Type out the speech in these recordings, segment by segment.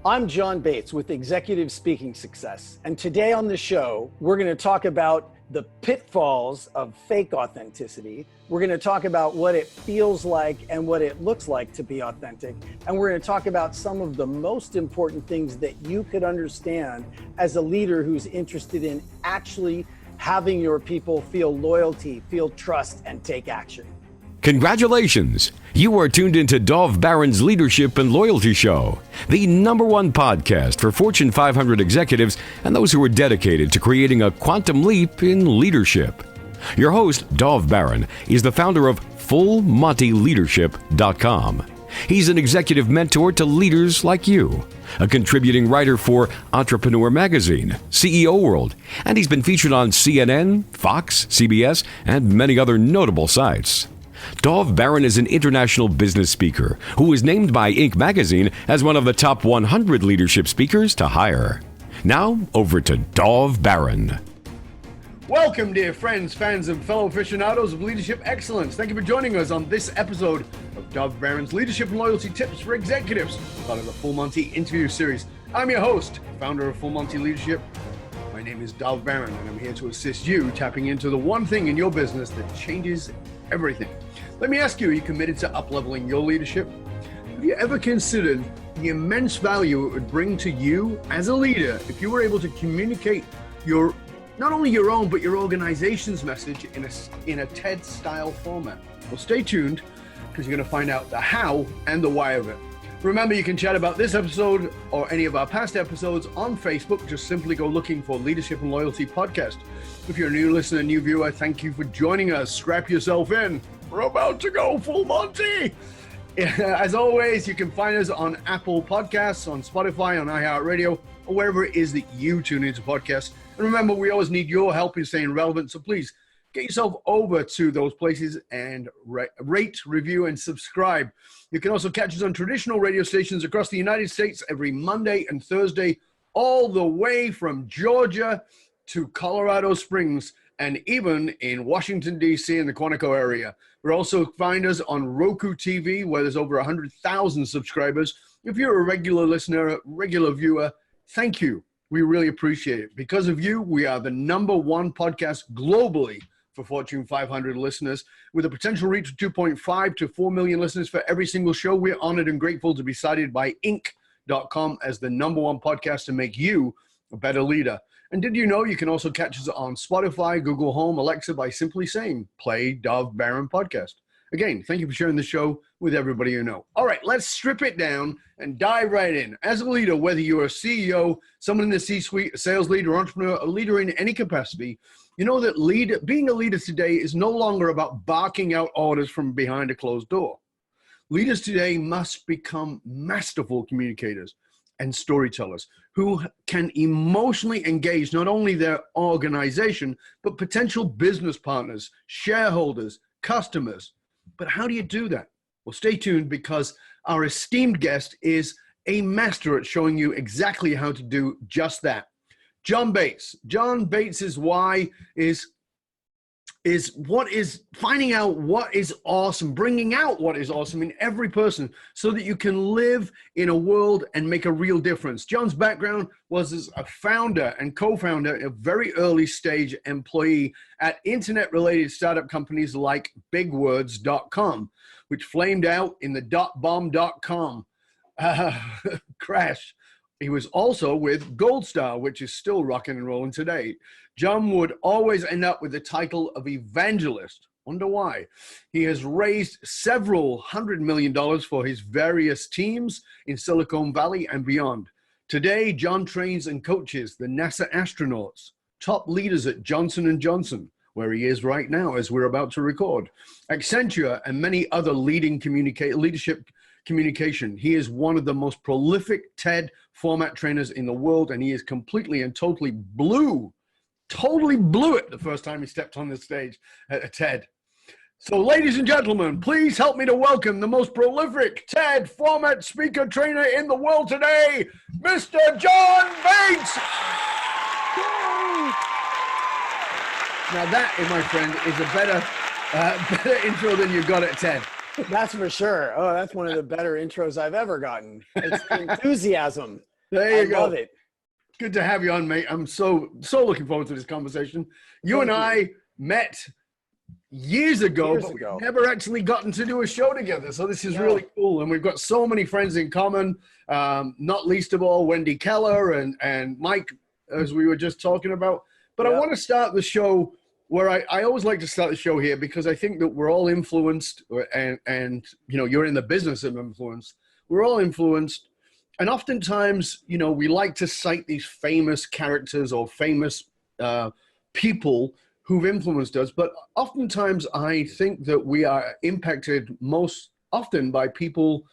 I'm John Bates with Executive Speaking Success, and today on the show, we're going to talk about the pitfalls of fake authenticity. We're going to talk about what it feels like and what it looks like to be authentic, and we're going to talk about some of the most important things that you could understand as a leader who's interested in actually having your people feel loyalty, feel trust, and take action. Congratulations! You are tuned into Dov Baron's Leadership and Loyalty Show, the #1 podcast for Fortune 500 executives and those who are dedicated to creating a quantum leap in leadership. Your host, Dov Baron, is the founder of FullMontyLeadership.com. He's an executive mentor to leaders like you, a contributing writer for Entrepreneur Magazine, CEO World, and he's been featured on CNN, Fox, CBS, and many other notable sites. Dov Baron is an international business speaker who was named by Inc. magazine as one of the top 100 leadership speakers to hire. Now, over to Dov Baron. Welcome, dear friends, fans, and fellow aficionados of leadership excellence. Thank you for joining us on this episode of Dov Baron's Leadership and Loyalty Tips for Executives, part of the Full Monty interview series. I'm your host, founder of Full Monty Leadership. My name is Dov Baron, and I'm here to assist you tapping into the one thing in your business that changes everything. Let me ask you, are you committed to up-leveling your leadership? Have you ever considered the immense value it would bring to you as a leader if you were able to communicate your, not only your own, but your organization's message in a TED-style format? Well, stay tuned, because you're going to find out the how and the why of it. Remember, you can chat about this episode or any of our past episodes on Facebook. Just simply go looking for Leadership and Loyalty Podcast. If you're a new listener, new viewer, thank you for joining us. Strap yourself in. We're about to go full Monty. As always, you can find us on Apple Podcasts, on Spotify, on iHeartRadio, or wherever it is that you tune into podcasts. And remember, we always need your help in staying relevant. So please get yourself over to those places and rate, review, and subscribe. You can also catch us on traditional radio stations across the United States every Monday and Thursday, all the way from Georgia to Colorado Springs, and even in Washington, D.C. in the Quantico area. You'll also find us on Roku TV, where there's over 100,000 subscribers. If you're a regular listener, a regular viewer, thank you. We really appreciate it. Because of you, we are the #1 podcast globally for Fortune 500 listeners, with a potential reach of 2.5 to 4 million listeners for every single show. We're honored and grateful to be cited by Inc.com as the #1 podcast to make you a better leader. And did you know you can also catch us on Spotify, Google Home, Alexa by simply saying, play Dov Baron Podcast. Again, thank you for sharing the show with everybody you know. All right, let's strip it down and dive right in. As a leader, whether you're a CEO, someone in the C-suite, a sales leader, entrepreneur, a leader in any capacity, you know that being a leader today is no longer about barking out orders from behind a closed door. Leaders today must become masterful communicators and storytellers who can emotionally engage not only their organization, but potential business partners, shareholders, customers. But how do you do that? Well, stay tuned, because our esteemed guest is a master at showing you exactly how to do just that. John Bates. John Bates's why is finding out what is awesome, bringing out what is awesome in every person so that you can live in a world and make a real difference. John's background was as a founder and co-founder, a very early stage employee at internet-related startup companies like bigwords.com, which flamed out in the .bomb.com crash. He was also with Gold Star, which is still rocking and rolling today. John would always end up with the title of evangelist. Wonder why? He has raised several $100 million for his various teams in Silicon Valley and beyond. Today, John trains and coaches the NASA astronauts, top leaders at Johnson & Johnson, where he is right now as we're about to record, Accenture, and many other leading leadership communication. He is one of the most prolific TED format trainers in the world, and he is completely and totally blew it the first time he stepped on the stage at a TED. So ladies and gentlemen, please help me to welcome the most prolific TED format speaker trainer in the world today, Mr. John Bates. Now that, my friend, is a better intro than you got at TED. That's for sure. Oh, that's one of the better intros I've ever gotten. It's the enthusiasm. There you go. Love it. Good to have you on, mate. I'm so looking forward to this conversation. You and I met years ago, but we've never actually gotten to do a show together. So this is really cool. And we've got so many friends in common, not least of all Wendy Keller and Mike, as we were just talking about. But I want to start the show where I always like to start the show here, because I think that we're all influenced, and you know, you're in the business of influence. We're all influenced. And oftentimes, you know, we like to cite these famous characters or famous people who've influenced us. But oftentimes I think that we are impacted most often by people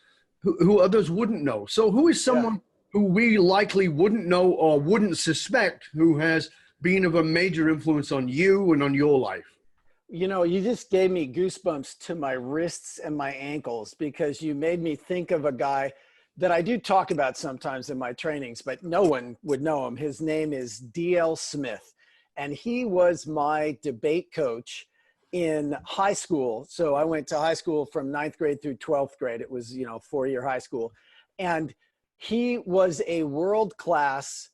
who others wouldn't know. So who is someone who we likely wouldn't know or wouldn't suspect who has been of a major influence on you and on your life? You know, you just gave me goosebumps to my wrists and my ankles, because you made me think of a guy that I do talk about sometimes in my trainings, but no one would know him. His name is D.L. Smith, and he was my debate coach in high school. So I went to high school from 9th grade through 12th grade. It was, you know, 4-year high school. And he was a world-class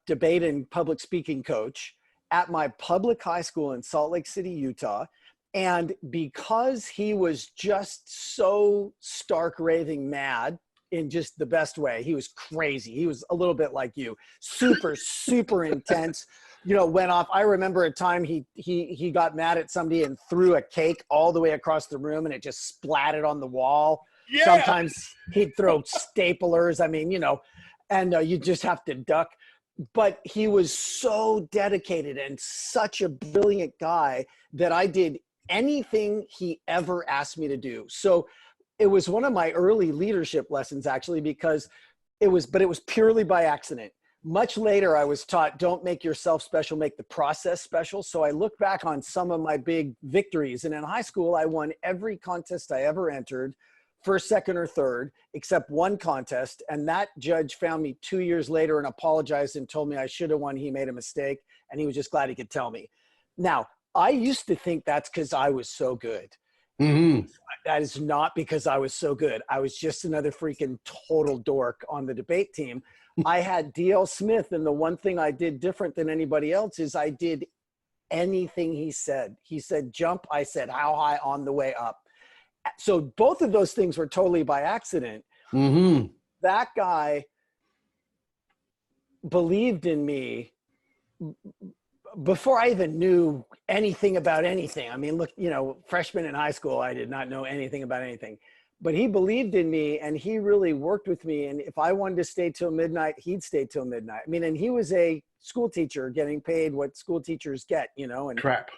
debate and public speaking coach at my public high school in Salt Lake City, Utah. And because he was just so stark raving mad in just the best way, he was crazy. He was a little bit like you, super, super intense, you know, went off. I remember a time he got mad at somebody and threw a cake all the way across the room and it just splatted on the wall. Yeah. Sometimes he'd throw staplers. I mean, you know, and you just have to duck. But he was so dedicated and such a brilliant guy that I did anything he ever asked me to do. So it was one of my early leadership lessons, actually, because it was purely by accident. Much later, I was taught, don't make yourself special, make the process special. So I look back on some of my big victories. And in high school, I won every contest I ever entered, first, second, or third, except one contest. And that judge found me 2 years later and apologized and told me I should have won. He made a mistake, and he was just glad he could tell me. Now, I used to think that's because I was so good. Mm-hmm. That is not because I was so good. I was just another freaking total dork on the debate team. I had D.L. Smith, and the one thing I did different than anybody else is I did anything he said. He said, jump. I said, how high? On the way up. So both of those things were totally by accident. Mm-hmm. That guy believed in me before I even knew anything about anything. I mean, look, you know, freshman in high school, I did not know anything about anything, but he believed in me and he really worked with me. And if I wanted to stay till midnight, he'd stay till midnight. I mean, and he was a school teacher getting paid what school teachers get, you know, and crap.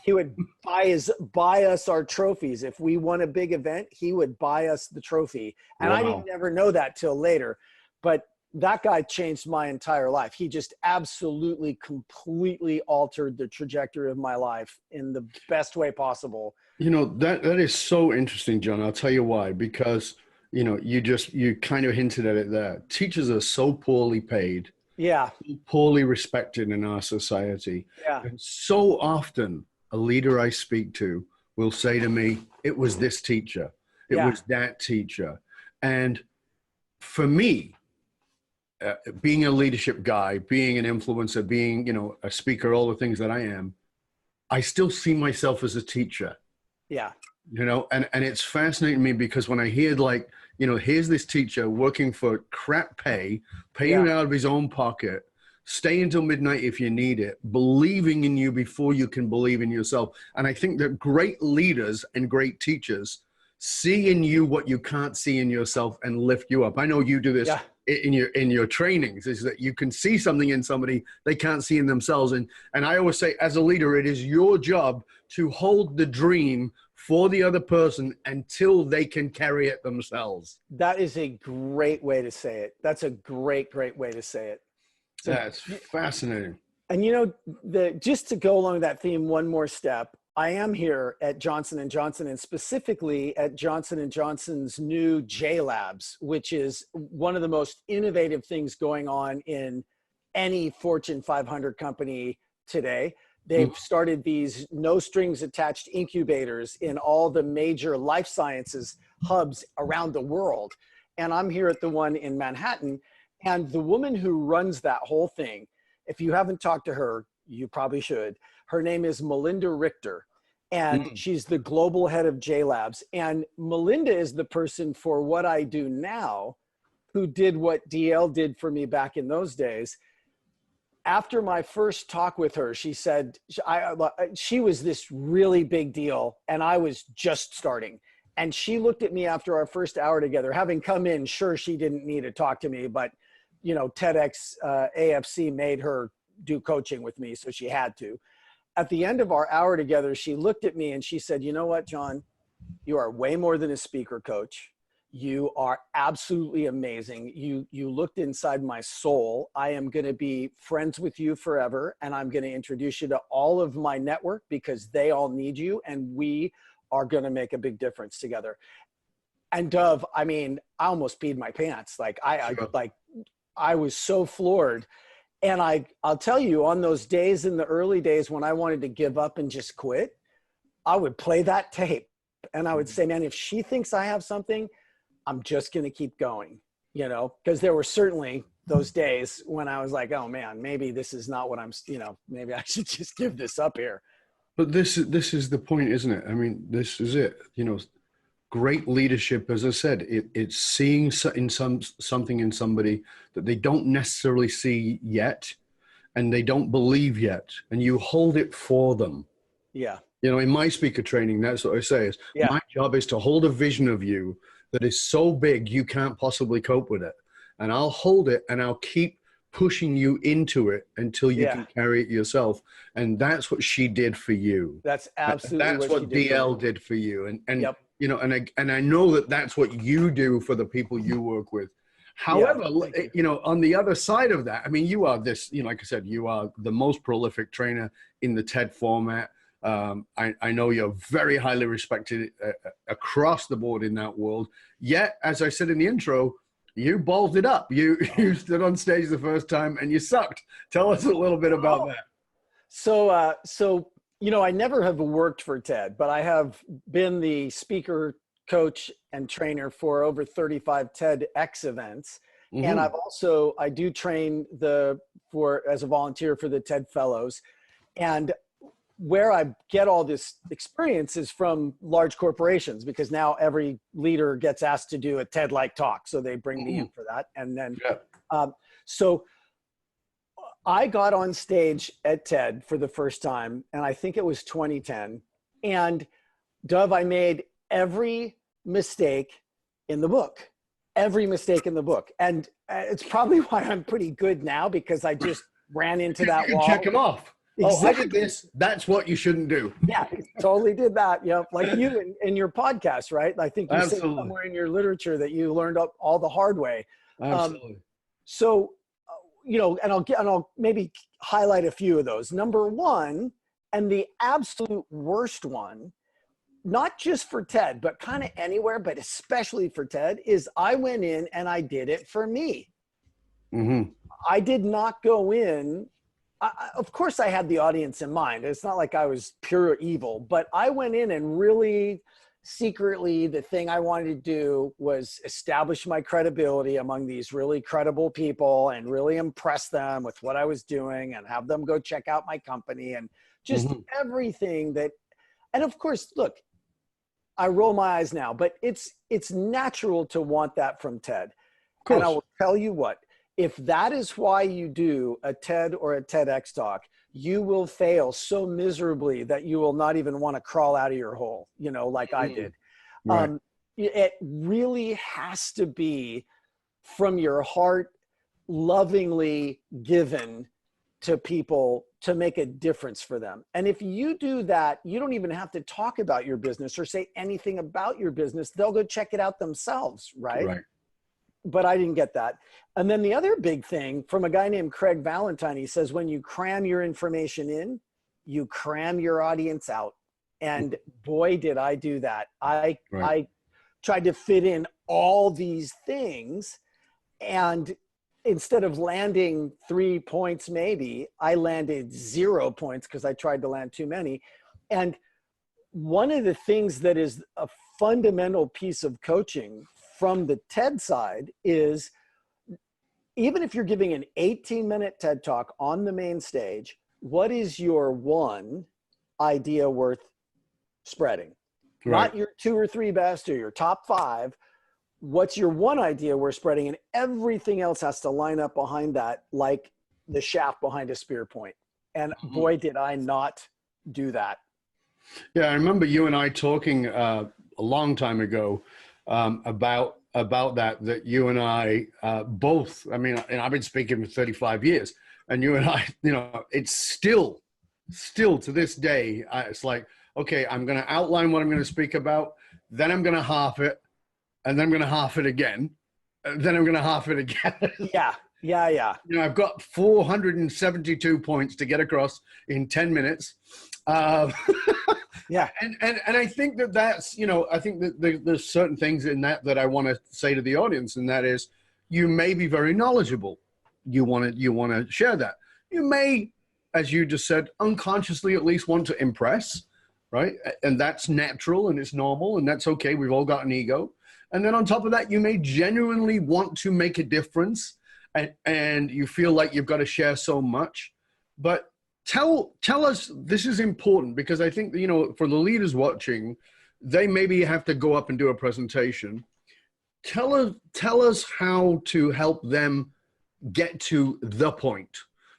He would buy us our trophies. If we won a big event, he would buy us the trophy. And I didn't never know that till later, but that guy changed my entire life. He just absolutely, completely altered the trajectory of my life in the best way possible. You know, that is so interesting, John. I'll tell you why. Because, you know, you kind of hinted at it there. Teachers are so poorly paid. Yeah. Poorly respected in our society. Yeah. And so often a leader I speak to will say to me, it was this teacher. It was that teacher. And for me, being a leadership guy, being an influencer, being, you know, a speaker, all the things that I am, I still see myself as a teacher. Yeah. You know, and it's fascinating to me because when I hear, like, you know, here's this teacher working for crap paying it out of his own pocket, stay until midnight if you need it, believing in you before you can believe in yourself. And I think that great leaders and great teachers see in you what you can't see in yourself and lift you up. I know you do this in your trainings, is that you can see something in somebody they can't see in themselves. And I always say, as a leader, it is your job to hold the dream for the other person until they can carry it themselves. That is a great way to say it. That's a great way to say it. So, that's fascinating. And you know, just to go along that theme one more step, I am here at Johnson & Johnson, and specifically at Johnson & Johnson's new J Labs, which is one of the most innovative things going on in any Fortune 500 company today. They've started these no strings attached incubators in all the major life sciences hubs around the world. And I'm here at the one in Manhattan. And the woman who runs that whole thing, if you haven't talked to her, you probably should. Her name is Melinda Richter, and she's the global head of J Labs. And Melinda is the person for what I do now, who did what DL did for me back in those days. After my first talk with her, she said, she was this really big deal, and I was just starting. And she looked at me after our first hour together, having come in, sure, she didn't need to talk to me, but you know, TEDx AFC made her do coaching with me, so she had to. At the end of our hour together, she looked at me and she said, you know what, John, you are way more than a speaker coach. You are absolutely amazing. You looked inside my soul. I am going to be friends with you forever, and I'm going to introduce you to all of my network because they all need you, and we are going to make a big difference together. And Dove, I mean, I almost peed my pants. Like I was so floored. And I'll tell you, on those days in the early days when I wanted to give up and just quit, I would play that tape and I would say, man, if she thinks I have something, I'm just going to keep going, you know, because there were certainly those days when I was like, oh man, maybe this is not what I'm, you know, maybe I should just give this up here. But this is the point, isn't it? I mean, this is it. You know, great leadership, as I said, it's seeing something in somebody that they don't necessarily see yet, and they don't believe yet, and you hold it for them. Yeah. You know, in my speaker training, that's what I say is my job is to hold a vision of you that is so big you can't possibly cope with it, and I'll hold it and I'll keep pushing you into it until you can carry it yourself. And that's what she did for you. That's absolutely that's what DL did for you. And you know, and I know that that's what you do for the people you work with. However, you know, on the other side of that, I mean, you are this, you know, like I said, you are the most prolific trainer in the TED format. I know you're very highly respected across the board in that world. Yet, as I said in the intro, you balled it up. You stood on stage the first time and you sucked. Tell us a little bit about that. So, you know, I never have worked for TED, but I have been the speaker, coach, and trainer for over 35 TEDx events. Mm-hmm. And I do train as a volunteer for the TED Fellows. And where I get all this experience is from large corporations, because now every leader gets asked to do a TED-like talk. So they bring me in for that. And then, so I got on stage at TED for the first time, and I think it was 2010. And Dove, I made every mistake in the book, And it's probably why I'm pretty good now, because I just ran into that wall. Check them off. Exactly. Oh, I did this. That's what you shouldn't do. Yeah, totally did that. Yeah, like you in your podcast, right? I think you said somewhere in your literature that you learned all the hard way. Absolutely. So, you know, and I'll maybe highlight a few of those. Number one, and the absolute worst one, not just for TED, but kind of anywhere, but especially for TED, is I went in and I did it for me. Mm-hmm. I did not go in. Of course, I had the audience in mind. It's not like I was pure evil, but I went in and really secretly, the thing I wanted to do was establish my credibility among these really credible people and really impress them with what I was doing and have them go check out my company and just everything that, and of course, look, I roll my eyes now, but it's natural to want that from TED. And I will tell you what, if that is why you do a TED or a TEDx talk, you will fail so miserably that you will not even want to crawl out of your hole, you know, like I did. Right. It really has to be from your heart, lovingly given to people to make a difference for them. And if you do that, you don't even have to talk about your business or say anything about your business. They'll go check it out themselves, right? Right. But I didn't get that. And then the other big thing from a guy named Craig Valentine, he says, when you cram your information in, you cram your audience out. And boy, did I do that. I tried to fit in all these things, and instead of landing 3 points, maybe I landed 0 points because I tried to land too many. And one of the things that is a fundamental piece of coaching from the TED side is even if you're giving an 18-minute TED Talk on the main stage, what is your one idea worth spreading? Right. Not your 2 or 3 best or your top 5. What's your one idea worth spreading? And everything else has to line up behind that, like the shaft behind a spear point. And boy, did I not do that. Yeah, I remember you and I talking a long time ago about that you and I both, I mean, and I've been speaking for 35 years, and you and I, you know, it's still to this day, it's like, okay, I'm going to outline what I'm going to speak about, then I'm going to half it, and then I'm going to half it again, and then I'm going to half it again. Yeah. You know, I've got 472 points to get across in 10 minutes. Yeah. And I think that's, you know, I think that there's certain things in that I want to say to the audience, and that is, you may be very knowledgeable. You want to share that. You may, as you just said, unconsciously at least want to impress, right? And that's natural and it's normal and that's okay. We've all got an ego. And then on top of that, you may genuinely want to make a difference, and you feel like you've got to share so much. But tell us, this is important, because I think, you know, for the leaders watching, they maybe have to go up and do a presentation. Tell us how to help them get to the point,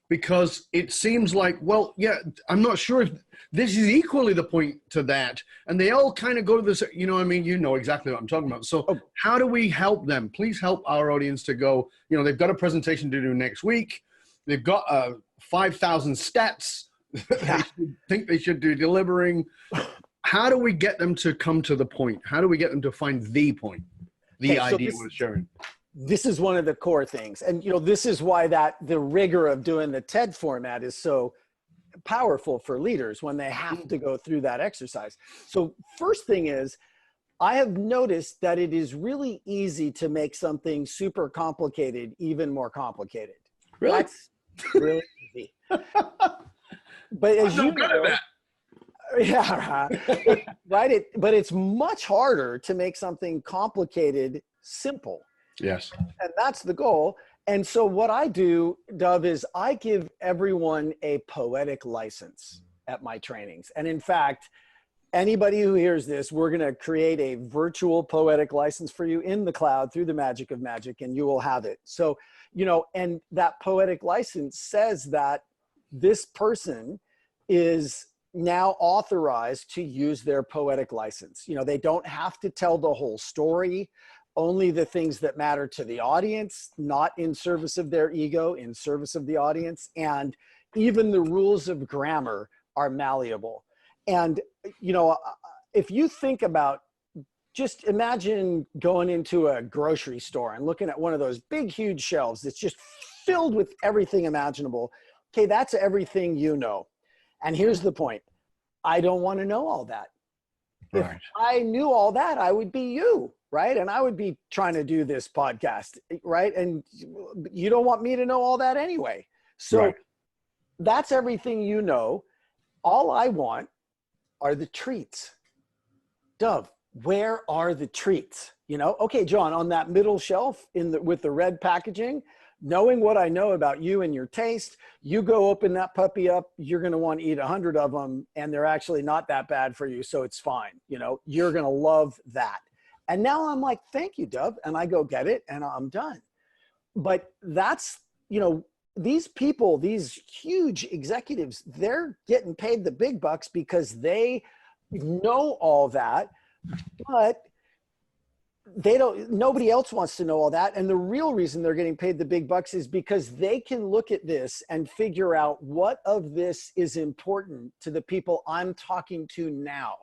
because it seems like, well, yeah, I'm not sure if this is equally the point to that, and they all kind of go to this, you know what I mean? You know exactly what I'm talking about. So how do we help them? Please help our audience to go, you know, they've got a presentation to do next week. They've got 5,000 stats they think they should do delivering. How do we get them to come to the point? How do we get them to find the point, the idea we're sharing? This is one of the core things. And, you know, this is why the rigor of doing the TED format is so powerful for leaders when they have to go through that exercise. So first thing is, I have noticed that it is really easy to make something super complicated even more complicated. Really? That's really easy. But as you know, yeah, right. But it's much harder to make something complicated simple. Yes. And that's the goal. And so what I do, Dove, is I give everyone a poetic license at my trainings. And in fact, anybody who hears this, we're going to create a virtual poetic license for you in the cloud through the magic of magic, and you will have it. So, you know, and that poetic license says that this person is now authorized to use their poetic license. You know, they don't have to tell the whole story, only the things that matter to the audience, not in service of their ego, in service of the audience. And even the rules of grammar are malleable. And, you know, if you think about, just imagine going into a grocery store and looking at one of those big, huge shelves that's just filled with everything imaginable. Okay, that's everything you know. And here's the point. I don't want to know all that. Right. If I knew all that, I would be you, right? And I would be trying to do this podcast, right? And you don't want me to know all that anyway. So that's everything you know. All I want are the treats. Dove, where are the treats? You know, okay, John, on that middle shelf with the red packaging, knowing what I know about you and your taste, you go open that puppy up, you're going to want to eat 100 of them, and they're actually not that bad for you, so it's fine. You know, you're going to love that. And now I'm like, thank you, Dove, and I go get it, and I'm done. But that's, you know, these people, these huge executives, they're getting paid the big bucks because they know all that, but nobody else wants to know all that. And the real reason they're getting paid the big bucks is because they can look at this and figure out what of this is important to the people I'm talking to now.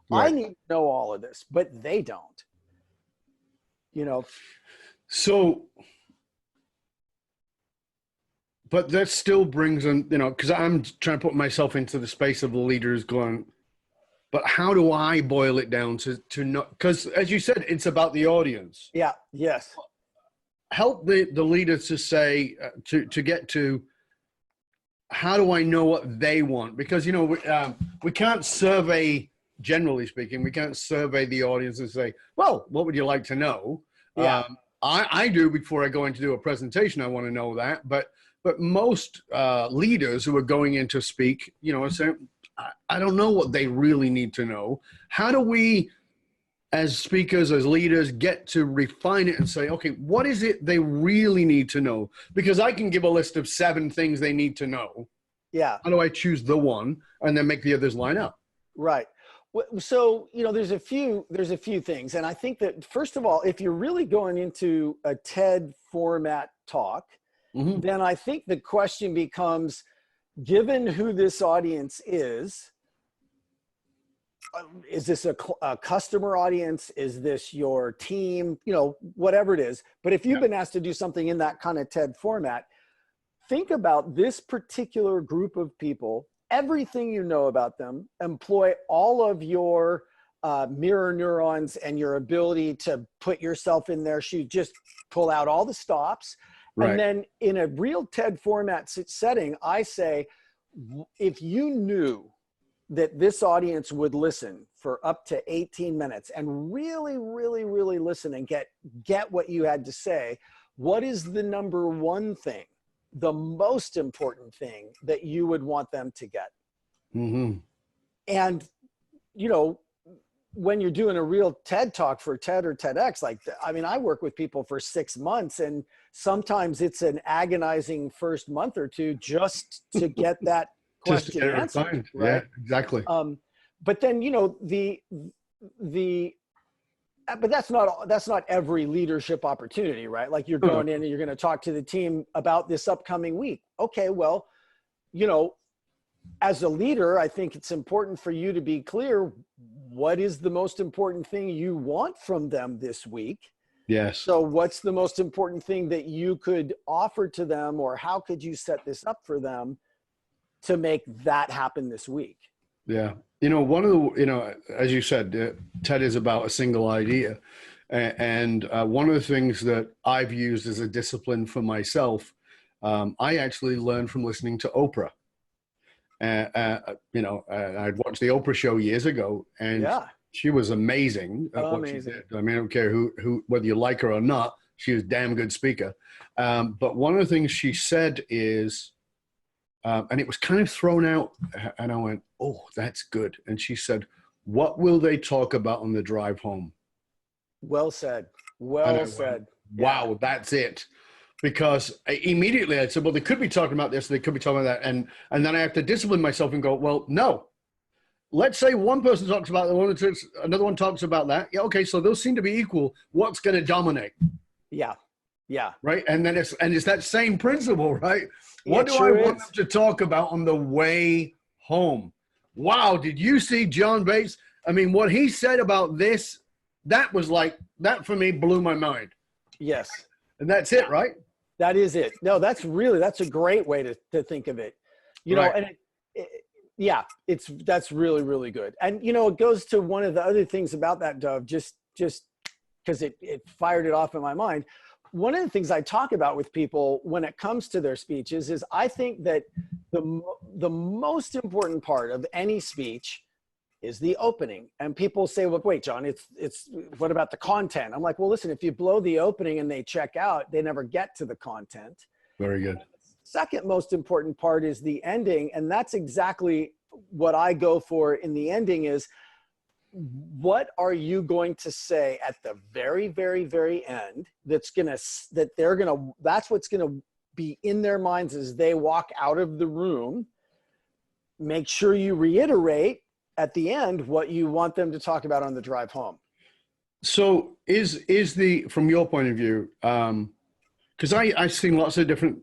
Right. I need to know all of this, but they don't, you know? So, but that still brings in, you know, because I'm trying to put myself into the space of the leaders going, but how do I boil it down to not, because as you said, it's about the audience. Yeah. Yes. Help the leaders to say, to get to, how do I know what they want? Because, you know, we can't survey, generally speaking, we can't survey the audience and say, well, what would you like to know? Yeah. I do before I go in to do a presentation. I want to know that, but most leaders who are going in to speak, you know, are saying, I don't know what they really need to know. How do we, as speakers, as leaders, get to refine it and say, okay, what is it they really need to know? Because I can give a list of 7 things they need to know. Yeah. How do I choose the one and then make the others line up? Right. So, you know, there's a few things. And I think that, first of all, if you're really going into a TED format talk, then I think the question becomes, given who this audience is this a customer audience? Is this your team? You know, whatever it is. But if you've been asked to do something in that kind of TED format, think about this particular group of people, everything you know about them, employ all of your mirror neurons and your ability to put yourself in their shoes, just pull out all the stops. Right. And then in a real TED format setting, I say, if you knew that this audience would listen for up to 18 minutes and really, really, really listen and get what you had to say, what is the number one thing, the most important thing that you would want them to get? And, you know, when you're doing a real TED talk for TED or TEDx, like, I mean, I work with people for 6 months, and sometimes it's an agonizing first month or two just to get that question answered. Right? Yeah, exactly. But then, you know, but that's not every leadership opportunity, right? Like, you're going in and you're going to talk to the team about this upcoming week. Okay, well, you know, as a leader, I think it's important for you to be clear, what is the most important thing you want from them this week? Yes. So what's the most important thing that you could offer to them, or how could you set this up for them to make that happen this week? Yeah. You know, one of the, you know, as you said, TED is about a single idea. And one of the things that I've used as a discipline for myself, I actually learned from listening to Oprah. You know, I'd watched the Oprah show years ago, and she was amazing at what she did. I mean, I don't care who whether you like her or not, she was a damn good speaker. But one of the things she said is, and it was kind of thrown out, and I went, oh, that's good. And she said, what will they talk about on the drive home? Well said. Well said. Wow, that's it. Because immediately I said, well, they could be talking about this, they could be talking about that. And then I have to discipline myself and go, well, no. Let's say one person talks about that, another one talks about that. Yeah, okay, so those seem to be equal. What's going to dominate? Yeah. Yeah. Right? And then it's that same principle, right? What do I want them to talk about on the way home? Wow, did you see John Bates? I mean, what he said about this, that was like, that for me blew my mind. Yes. And that's it, right? That is it. No, that's a great way to think of it. You know, and that's really, really good. And, you know, it goes to one of the other things about that, Dove, just because it fired it off in my mind. One of the things I talk about with people when it comes to their speeches is I think that the most important part of any speech is the opening. And people say, well, wait, John, it's what about the content? I'm like, well, listen, if you blow the opening and they check out, they never get to the content. Very good. Second most important part is the ending. And that's exactly what I go for in the ending is, what are you going to say at the very, very, very end that's what's going to be in their minds as they walk out of the room. Make sure you reiterate at the end what you want them to talk about on the drive home. So from your point of view, because I've seen lots of different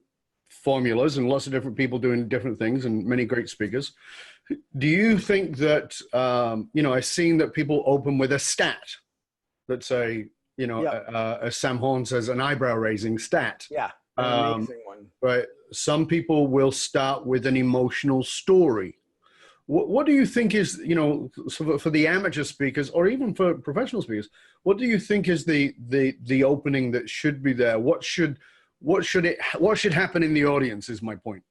formulas and lots of different people doing different things and many great speakers. Do you think that, you know, I've seen that people open with a stat, let's say, you know, as Sam Horn says, an eyebrow raising stat. Yeah, an amazing one. Right. Some people will start with an emotional story. What do you think is, you know, for the amateur speakers or even for professional speakers, what do you think is the opening that should be there? What should happen in the audience is my point.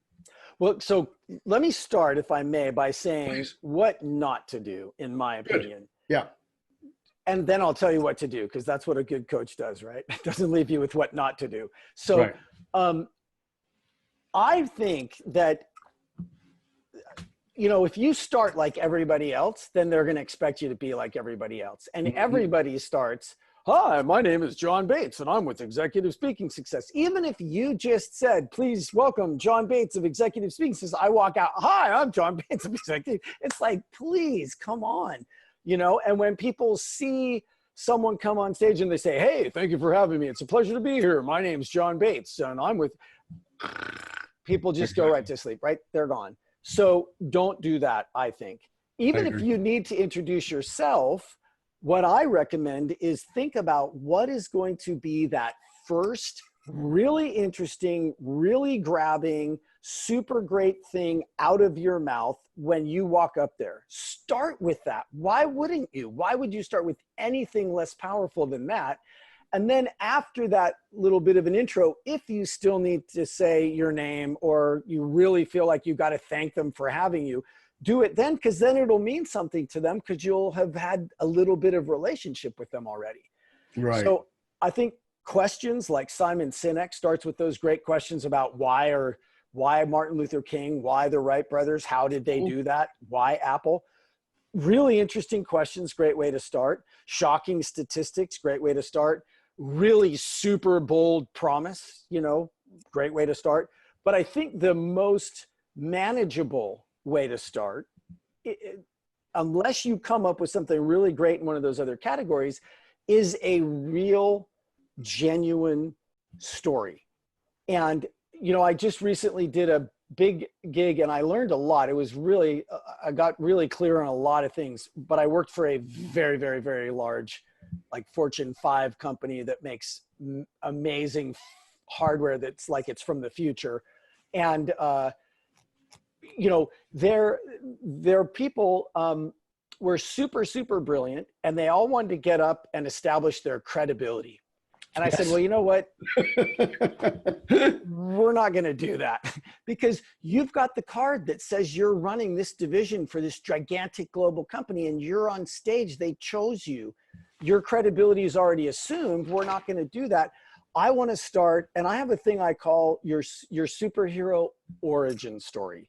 Well, so let me start, if I may, by saying what not to do, in my opinion. Good. Yeah. And then I'll tell you what to do, because that's what a good coach does, right? It doesn't leave you with what not to do. So Right. I think that, if you start like everybody else, then they're going to expect you to be like everybody else. And everybody starts, hi, my name is John Bates, and I'm with Executive Speaking Success. Even if you just said, please welcome John Bates of Executive Speaking Success, I walk out, hi, I'm John Bates of Executive. It's like, please, come on. And when people see someone come on stage and they say, hey, thank you for having me. It's a pleasure to be here. My name's John Bates, and I'm with, people just go right to sleep, right? They're gone. So don't do that, I think. Even if you need to introduce yourself, what I recommend is think about what is going to be that first really interesting, really grabbing, super great thing out of your mouth when you walk up there. Start with that. Why wouldn't you? Why would you start with anything less powerful than that? And then after that little bit of an intro, if you still need to say your name or you really feel like you got to thank them for having you, do it then, because then it'll mean something to them, because you'll have had a little bit of relationship with them already. Right. So I think questions like Simon Sinek starts with those great questions about why Martin Luther King, why the Wright brothers, how did they do that? Why Apple? Really interesting questions, great way to start. Shocking statistics, great way to start. Really super bold promise, great way to start. But I think the most manageable way to start, unless you come up with something really great in one of those other categories, is a real, genuine story. And, I just recently did a big gig and I learned a lot. It was really, I got really clear on a lot of things, but I worked for a very, very, very large, like Fortune 5 company that makes amazing hardware that's like it's from the future. And, their people were super, super brilliant, and they all wanted to get up and establish their credibility. And I said, well, you know what? We're not going to do that, because you've got the card that says you're running this division for this gigantic global company, and you're on stage. They chose you. Your credibility is already assumed. We're not going to do that. I want to start, and I have a thing I call your superhero origin story.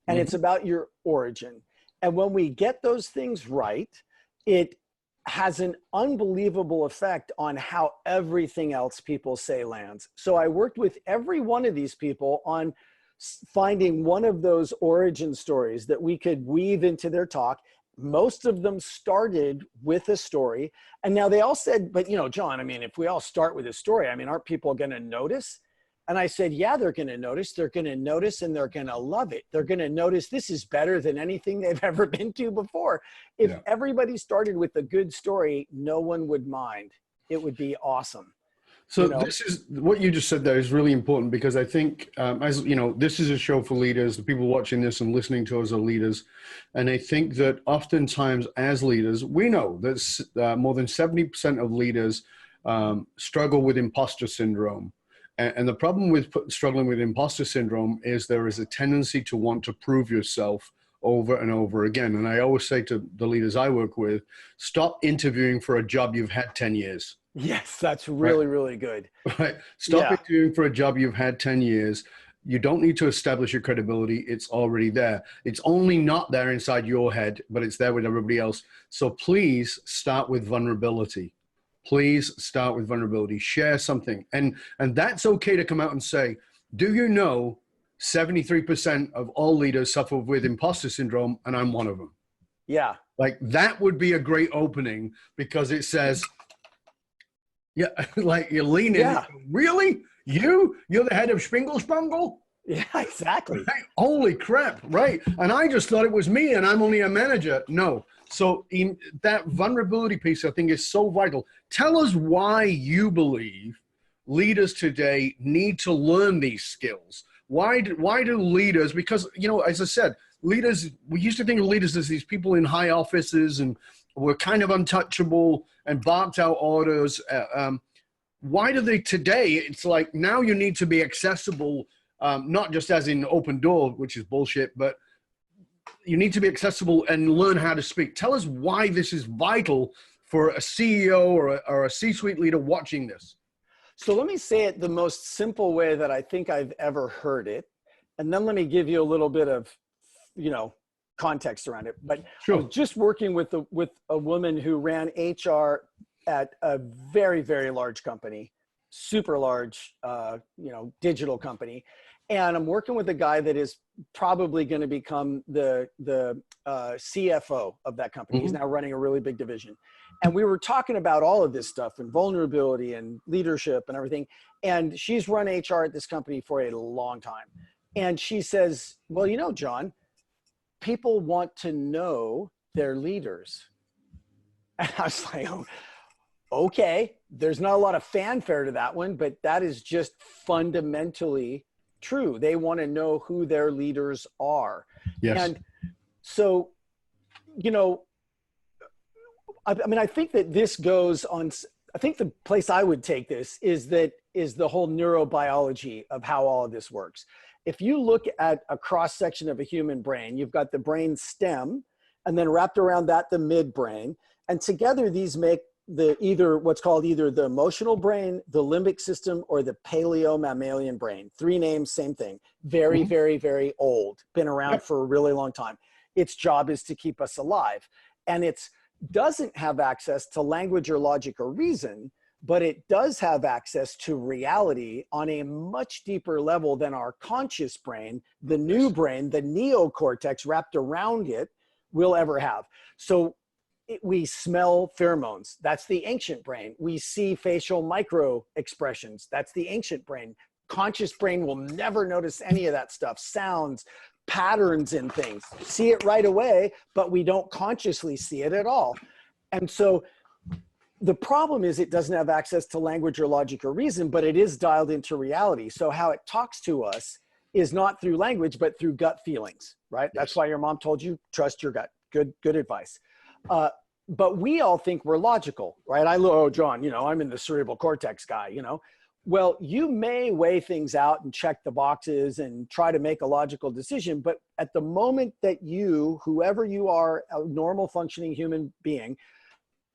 And it's about your origin. And when we get those things right, it has an unbelievable effect on how everything else people say lands. So I worked with every one of these people on finding one of those origin stories that we could weave into their talk. Most of them started with a story. And now they all said, but John, if we all start with a story, aren't people going to notice? And I said, yeah, they're going to notice. They're going to notice, and they're going to love it. They're going to notice this is better than anything they've ever been to before. If everybody started with a good story, no one would mind. It would be awesome. So this is what you just said there is really important, because I think, as you know, this is a show for leaders. The people watching this and listening to us are leaders. And I think that oftentimes as leaders, we know that more than 70% of leaders struggle with imposter syndrome. And the problem with struggling with imposter syndrome is there is a tendency to want to prove yourself over and over again. And I always say to the leaders I work with, stop interviewing for a job you've had 10 years. Yes, that's really, really good. Right. Stop interviewing for a job you've had 10 years. You don't need to establish your credibility. It's already there. It's only not there inside your head, but it's there with everybody else. So please start with vulnerability. Please start with vulnerability. Share something. And that's okay to come out and say, do you know 73% of all leaders suffer with imposter syndrome, and I'm one of them? Yeah. Like that would be a great opening, because it says, yeah, like you lean in. Yeah. Really? You're the head of Springle Sprungle? Yeah, exactly. Right? Holy crap. Right. And I just thought it was me and I'm only a manager. No. So in that vulnerability piece, I think is so vital. Tell us why you believe leaders today need to learn these skills. Why do leaders, because, as I said, leaders, we used to think of leaders as these people in high offices and were kind of untouchable and barked out orders. Why do they today? It's like now you need to be accessible, not just as in open door, which is bullshit, but you need to be accessible and learn how to speak. Tell us why this is vital for a CEO or a C-suite leader watching this? So let me say it the most simple way that I think I've ever heard it. And then let me give you a little bit of, context around it. But I was just working with a woman who ran HR at a very, very large company, super large, digital company. And I'm working with a guy that is probably going to become the CFO of that company. Mm-hmm. He's now running a really big division. And we were talking about all of this stuff and vulnerability and leadership and everything. And she's run HR at this company for a long time. And she says, well, John, people want to know their leaders. And I was like, oh, okay, there's not a lot of fanfare to that one, but that is just fundamentally true. They want to know who their leaders are. Yes. And so, I think that this goes on, I think the place I would take this is the whole neurobiology of how all of this works. If you look at a cross section of a human brain, you've got the brain stem, and then wrapped around that, the midbrain, and together these make what's called either the emotional brain, the limbic system, or the paleo-mammalian brain. 3 names, same thing. Very, very, very old, been around for a really long time. Its job is to keep us alive. And it doesn't have access to language or logic or reason, but it does have access to reality on a much deeper level than our conscious brain, the new brain, the neocortex wrapped around it, will ever have. So we smell pheromones. That's the ancient brain. We see facial micro expressions. That's the ancient brain. Conscious brain will never notice any of that stuff. Sounds, patterns in things. See it right away, but we don't consciously see it at all. And so the problem is it doesn't have access to language or logic or reason, but it is dialed into reality. So how it talks to us is not through language, but through gut feelings, right? Yes. That's why your mom told you, trust your gut. Good advice. But we all think we're logical, right? John, I'm in the cerebral cortex guy, Well, you may weigh things out and check the boxes and try to make a logical decision. But at the moment that whoever you are, a normal functioning human being,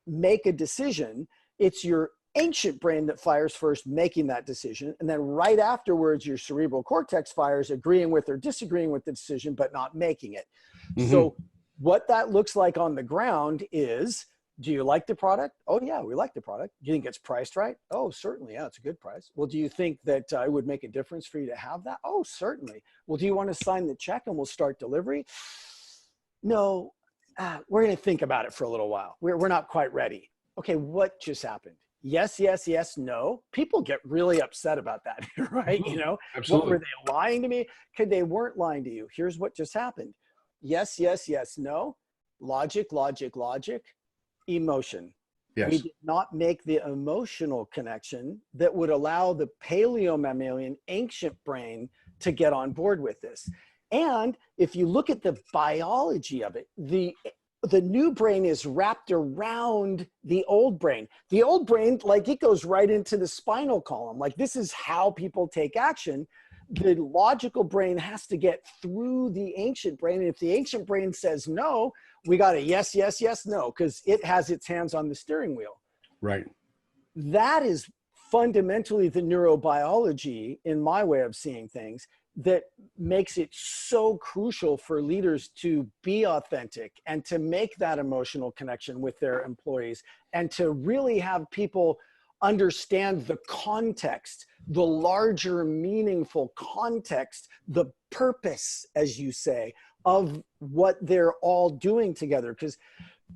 make a decision, it's your ancient brain that fires first, making that decision. And then right afterwards, your cerebral cortex fires, agreeing with or disagreeing with the decision, but not making it. Mm-hmm. So what that looks like on the ground is, do you like the product? Oh yeah, we like the product. Do you think it's priced right? Oh, certainly. Yeah, it's a good price. Well, do you think that it would make a difference for you to have that? Oh, certainly. Well, do you want to sign the check and we'll start delivery? No, we're going to think about it for a little while. We're not quite ready. Okay, what just happened? Yes, yes, yes, no. People get really upset about that, right? Absolutely. What, were they lying to me? Okay, they weren't lying to you. Here's what just happened. Yes, yes, yes, no. Logic, logic, logic. Emotion. Yes. We did not make the emotional connection that would allow the paleo-mammalian ancient brain to get on board with this. And if you look at the biology of it, the new brain is wrapped around the old brain. The old brain, it goes right into the spinal column. This is how people take action. The logical brain has to get through the ancient brain. And if the ancient brain says no, we got a yes, yes, yes, no, because it has its hands on the steering wheel. Right. That is fundamentally the neurobiology, in my way of seeing things, that makes it so crucial for leaders to be authentic and to make that emotional connection with their employees and to really have people understand the context, the larger meaningful context, the purpose, as you say, of what they're all doing together. Because,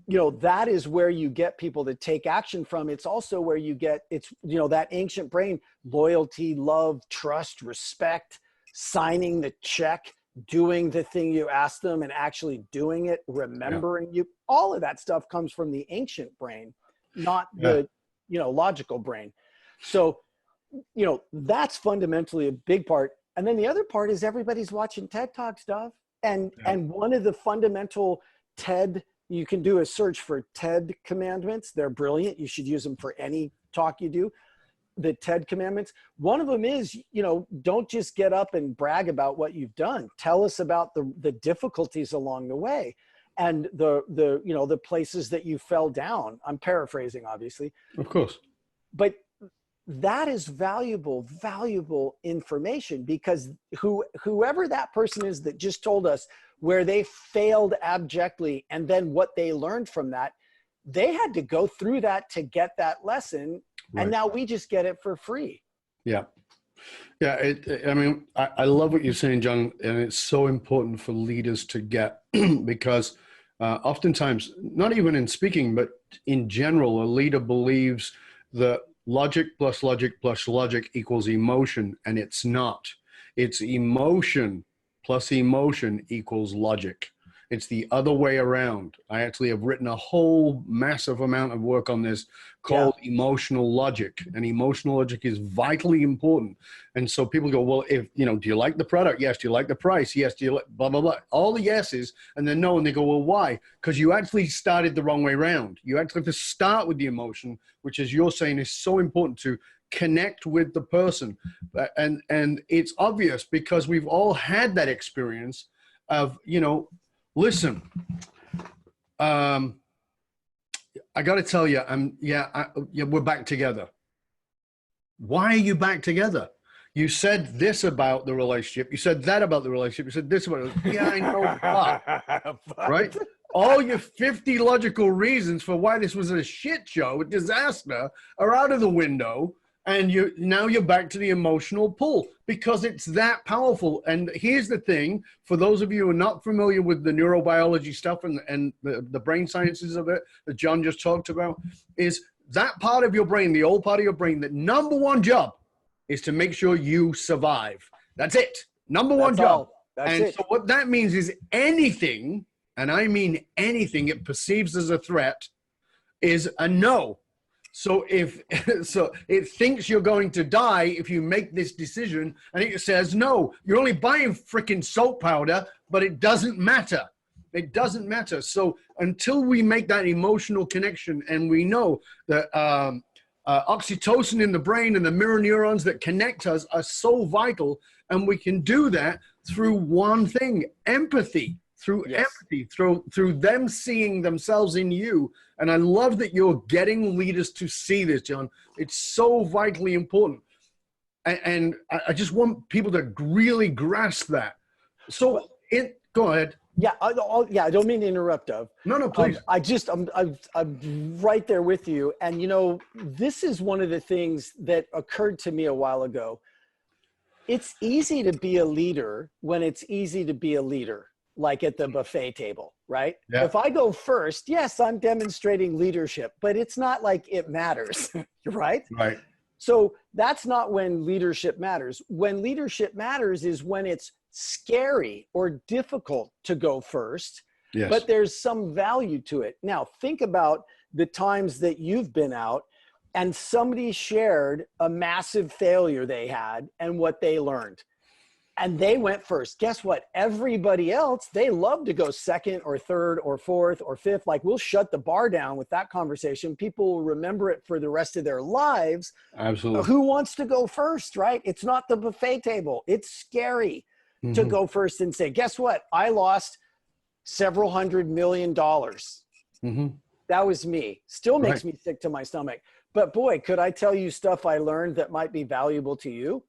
that is where you get people to take action from. It's also where you get, that ancient brain, loyalty, love, trust, respect, signing the check, doing the thing you asked them and actually doing it, remembering you. All of that stuff comes from the ancient brain, not the logical brain. So, that's fundamentally a big part. And then the other part is everybody's watching TED Talk stuff. And one of the fundamental TED, you can do a search for TED commandments. They're brilliant. You should use them for any talk you do. The TED commandments. One of them is, don't just get up and brag about what you've done. Tell us about the difficulties along the way. and the places that you fell down. I'm paraphrasing, obviously. Of course. But that is valuable information, because whoever that person is that just told us where they failed abjectly and then what they learned from that, they had to go through that to get that lesson. Right. And now we just get it for free. Yeah. Yeah. I love what you're saying, John. And it's so important for leaders to get because oftentimes, not even in speaking, but in general, a leader believes that logic plus logic plus logic equals emotion, and it's not. It's emotion plus emotion equals logic. It's the other way around. I actually have written a whole massive amount of work on this called emotional logic, and emotional logic is vitally important. And so people go, well, do you like the product? Yes. Do you like the price? Yes. Do you like blah, blah, blah, all the yeses, and then no. And they go, well, why? Because you actually started the wrong way around. You actually have to start with the emotion, which, as you're saying, is so important to connect with the person. And it's obvious because we've all had that experience of, listen, I got to tell you, we're back together. Why are you back together? You said this about the relationship. You said that about the relationship. You said this about it. Yeah, I know. Right? All your 50 logical reasons for why this was a shit show, a disaster, are out of the window. And now you're back to the emotional pull because it's that powerful. And here's the thing, for those of you who are not familiar with the neurobiology stuff and the brain sciences of it that John just talked about, is that part of your brain, the old part of your brain, that number one job is to make sure you survive. That's it. Number one job. That's it. So what that means is anything, and I mean anything it perceives as a threat, is a no. So it thinks you're going to die if you make this decision, and it says, no, you're only buying freaking soap powder, but it doesn't matter. It doesn't matter. So until we make that emotional connection, and we know that oxytocin in the brain and the mirror neurons that connect us are so vital, and we can do that through one thing, empathy. Through empathy, through them seeing themselves in you. And I love that you're getting leaders to see this, John. It's so vitally important. And I just want people to really grasp that. So go ahead. Yeah, I don't mean to interrupt, Dov. No, please. I'm right there with you. And, this is one of the things that occurred to me a while ago. It's easy to be a leader when it's easy to be a leader. Like at the buffet table, right? Yeah. If I go first, yes, I'm demonstrating leadership, but it's not like it matters, right? Right. So that's not when leadership matters. When leadership matters is when it's scary or difficult to go first, but there's some value to it. Now, think about the times that you've been out and somebody shared a massive failure they had and what they learned. And they went first. Guess what? Everybody else, they love to go second or third or fourth or fifth. Like, we'll shut the bar down with that conversation. People will remember it for the rest of their lives. Absolutely. Who wants to go first, right? It's not the buffet table. It's scary to go first and say, guess what? I lost several $100 million. That was me. Still makes me sick to my stomach. But boy, could I tell you stuff I learned that might be valuable to you?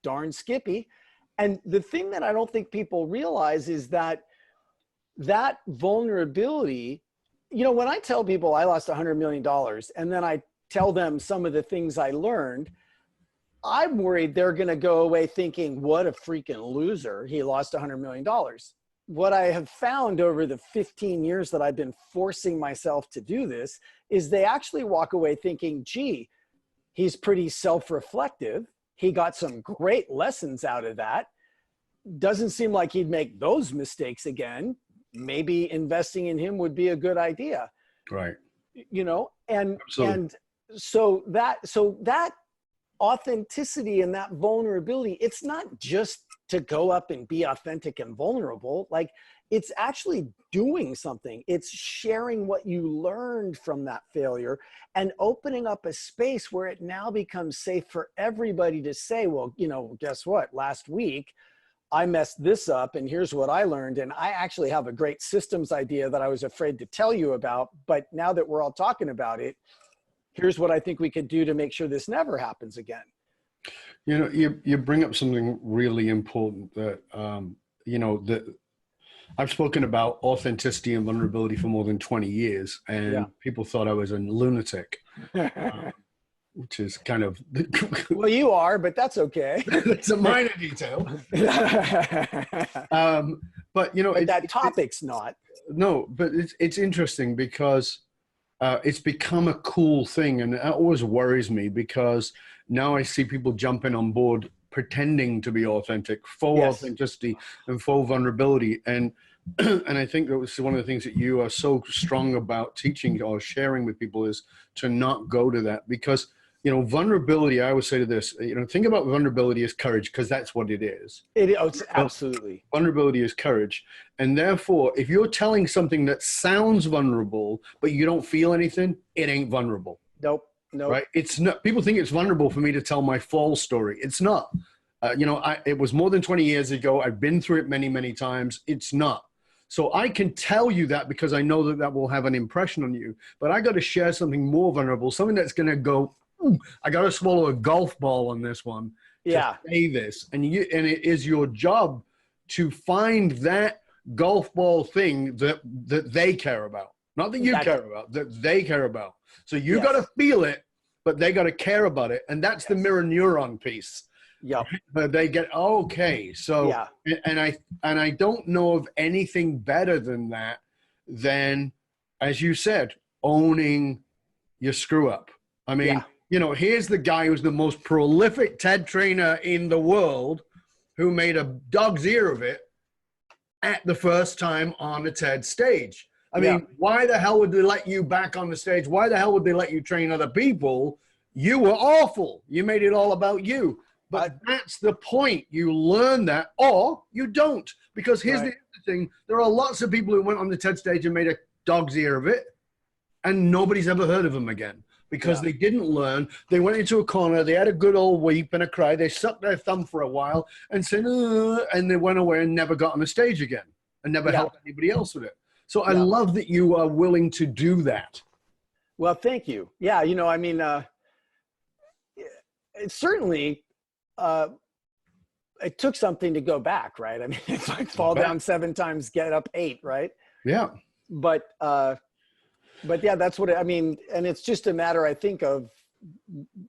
Darn skippy. And the thing that I don't think people realize is that vulnerability, when I tell people I lost $100 million and then I tell them some of the things I learned, I'm worried they're going to go away thinking, what a freaking loser. He lost $100 million. What I have found over the 15 years that I've been forcing myself to do this is they actually walk away thinking, gee, he's pretty self-reflective. He got some great lessons out of that. Doesn't seem like he'd make those mistakes again. Maybe investing in him would be a good idea. Right. And Absolutely. and so that authenticity and that vulnerability, it's not just to go up and be authentic and vulnerable. Like, it's actually doing something. It's sharing what you learned from that failure and opening up a space where it now becomes safe for everybody to say, well, guess what? Last week, I messed this up and here's what I learned. And I actually have a great systems idea that I was afraid to tell you about. But now that we're all talking about it, here's what I think we could do to make sure this never happens again. You know, you bring up something really important that, you know, that I've spoken about authenticity and vulnerability for more than 20 years, and people thought I was a lunatic, which is kind of... Well, you are, but that's okay. It's a minor detail. But, you know... But that topic's not. No, but it's interesting because it's become a cool thing, and it always worries me because now I see people jumping on board pretending to be authentic, faux authenticity and faux vulnerability. And I think that was one of the things that you are so strong about teaching or sharing with people is to not go to that, because, you know, vulnerability, I always say to this, you know, think about vulnerability as courage, because that's what it is. It's absolutely. Vulnerability is courage. And therefore, if you're telling something that sounds vulnerable, but you don't feel anything, it ain't vulnerable. Nope. Right? It's not. People think it's vulnerable for me to tell my fall story. It's not. You know, it was more than 20 years ago. I've been through it many, many times. It's not. So I can tell you that because I know that that will have an impression on you. But I got to share something more vulnerable, something that's going to go, I got to swallow a golf ball on this one to say this. And it is your job to find that golf ball thing that they care about. Not that you care about, that they care about. So you got to feel it, but they got to care about it. And that's the mirror neuron piece. Yeah. But they get, okay. So, and I don't know of anything better than that, than, as you said, owning your screw up. I mean, you know, here's the guy who's the most prolific TED trainer in the world who made a dog's ear of it at the first time on a TED stage. I mean, why the hell would they let you back on the stage? Why the hell would they let you train other people? You were awful. You made it all about you. But that's the point. You learn that, or you don't. Because here's the other thing. There are lots of people who went on the TED stage and made a dog's ear of it, and nobody's ever heard of them again. Because they didn't learn. They went into a corner. They had a good old weep and a cry. They sucked their thumb for a while and said, and they went away and never got on the stage again and never helped anybody else with it. So I love that you are willing to do that. Well, thank you. Yeah, you know, I mean, it certainly, it took something to go back, right? I mean, it's like fall down 7 times, get up 8, right? Yeah. But yeah, that's what I mean. And it's just a matter, I think, of